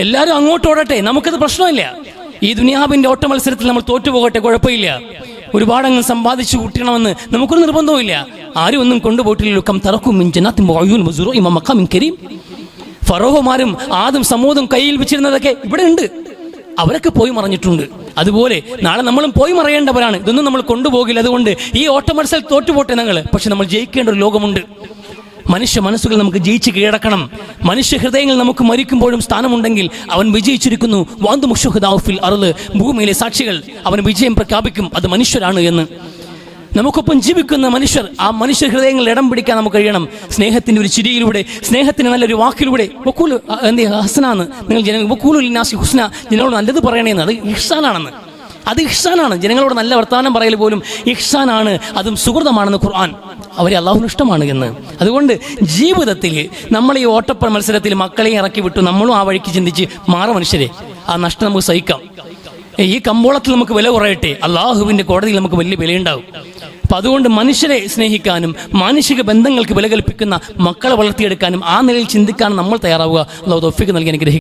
എല്ലാവരും അങ്ങോട്ട് ഓടട്ടെ, നമുക്കത് പ്രശ്നമില്ല. ഈ ദുനിയാവിൻ്റെ ഓട്ട മത്സരത്തിൽ നമ്മൾ തോറ്റുപോകട്ടെ, കുഴപ്പമില്ല. ഒരുപാടങ്ങ് സമ്പാദിച്ചു കൂട്ടണമെന്ന് നമുക്കൊരു നിർബന്ധവുമില്ല. ആരും ഒന്നും കൊണ്ടുപോയിട്ടില്ലല്ലോ. കം തറക്കും മിൻ ജന്നാത്തിൻ വഅയൂൻ വസുറൂഇൻ വമഖാമിൻ കരീം. ഫറോഹമാരും ആദം സമൂഹം കയ്യിൽ വെച്ചിരുന്നതൊക്കെ ഇവിടെ ഉണ്ട്. അവരൊക്കെ പോയി മറഞ്ഞിട്ടുണ്ട്. അതുപോലെ നാളെ നമ്മളും പോയി മറയേണ്ടവരാണ്. ഇതൊന്നും നമ്മൾ കൊണ്ടുപോകില്ല. അതുകൊണ്ട് ഈ ഓട്ടമത്സരം തോറ്റുപോട്ടെ ഞങ്ങൾ, പക്ഷെ നമ്മൾ ജയിക്കേണ്ട ഒരു ലോകമുണ്ട്. മനുഷ്യ മനസ്സുകൾ നമുക്ക് ജയിച്ച് കീഴടക്കണം. മനുഷ്യ ഹൃദയങ്ങൾ നമുക്ക് മരിക്കുമ്പോഴും സ്ഥാനമുണ്ടെങ്കിൽ അവൻ വിജയിച്ചിരിക്കുന്നു. വാന്തു മുഷുഹദാഫിൽ അറുള്, ഭൂമിയിലെ സാക്ഷികൾ അവൻ വിജയം പ്രഖ്യാപിക്കും, അത് മനുഷ്യരാണ് എന്ന്. നമുക്കൊപ്പം ജീവിക്കുന്ന മനുഷ്യർ, ആ മനുഷ്യ ഹൃദയങ്ങളിൽ ഇടം പിടിക്കാൻ നമുക്ക് കഴിയണം. സ്നേഹത്തിൻ്റെ ഒരു ചിരിയിലൂടെ, സ്നേഹത്തിന് നല്ലൊരു വാക്കിലൂടെ. വക്കൂല് ഹസനാന്ന് നിങ്ങൾ ജനങ്ങൾ വക്കൂലുൽ നാസി ഹുസ്ന, ജനങ്ങളോട് നല്ലത് പറയണേന്ന്. അത് ഇഹ്സാനാണെന്ന്. അത് ഇഹ്സാനാണ്. ജനങ്ങളോട് നല്ല വർത്തമാനം പറയൽ പോലും ഇഹ്സാനാണ്, അതും സുഹൃതമാണെന്ന് ഖുർആൻ. അവരെ അള്ളാഹുവിന് ഇഷ്ടമാണ് എന്ന്. അതുകൊണ്ട് ജീവിതത്തിൽ നമ്മൾ ഈ ഓട്ടപ്പ മത്സരത്തിൽ മക്കളെ ഇറക്കി വിട്ടു നമ്മളും ആ വഴിക്ക് ചിന്തിച്ച് മാറ മനുഷ്യരെ, ആ നഷ്ടം നമുക്ക് സഹിക്കാം. ഈ കമ്പോളത്തിൽ നമുക്ക് വില കുറയട്ടെ, അള്ളാഹുവിൻ്റെ കോടതിയിൽ നമുക്ക് വലിയ വിലയുണ്ടാവും. അപ്പം അതുകൊണ്ട് മനുഷ്യരെ സ്നേഹിക്കാനും മാനുഷിക ബന്ധങ്ങൾക്ക് വില കൽപ്പിക്കുന്ന മക്കളെ വളർത്തിയെടുക്കാനും ആ നിലയിൽ ചിന്തിക്കാനും നമ്മൾ തയ്യാറാവുക. അള്ളാഹു തൗഫീഖ് നൽകി അനുഗ്രഹിക്കും.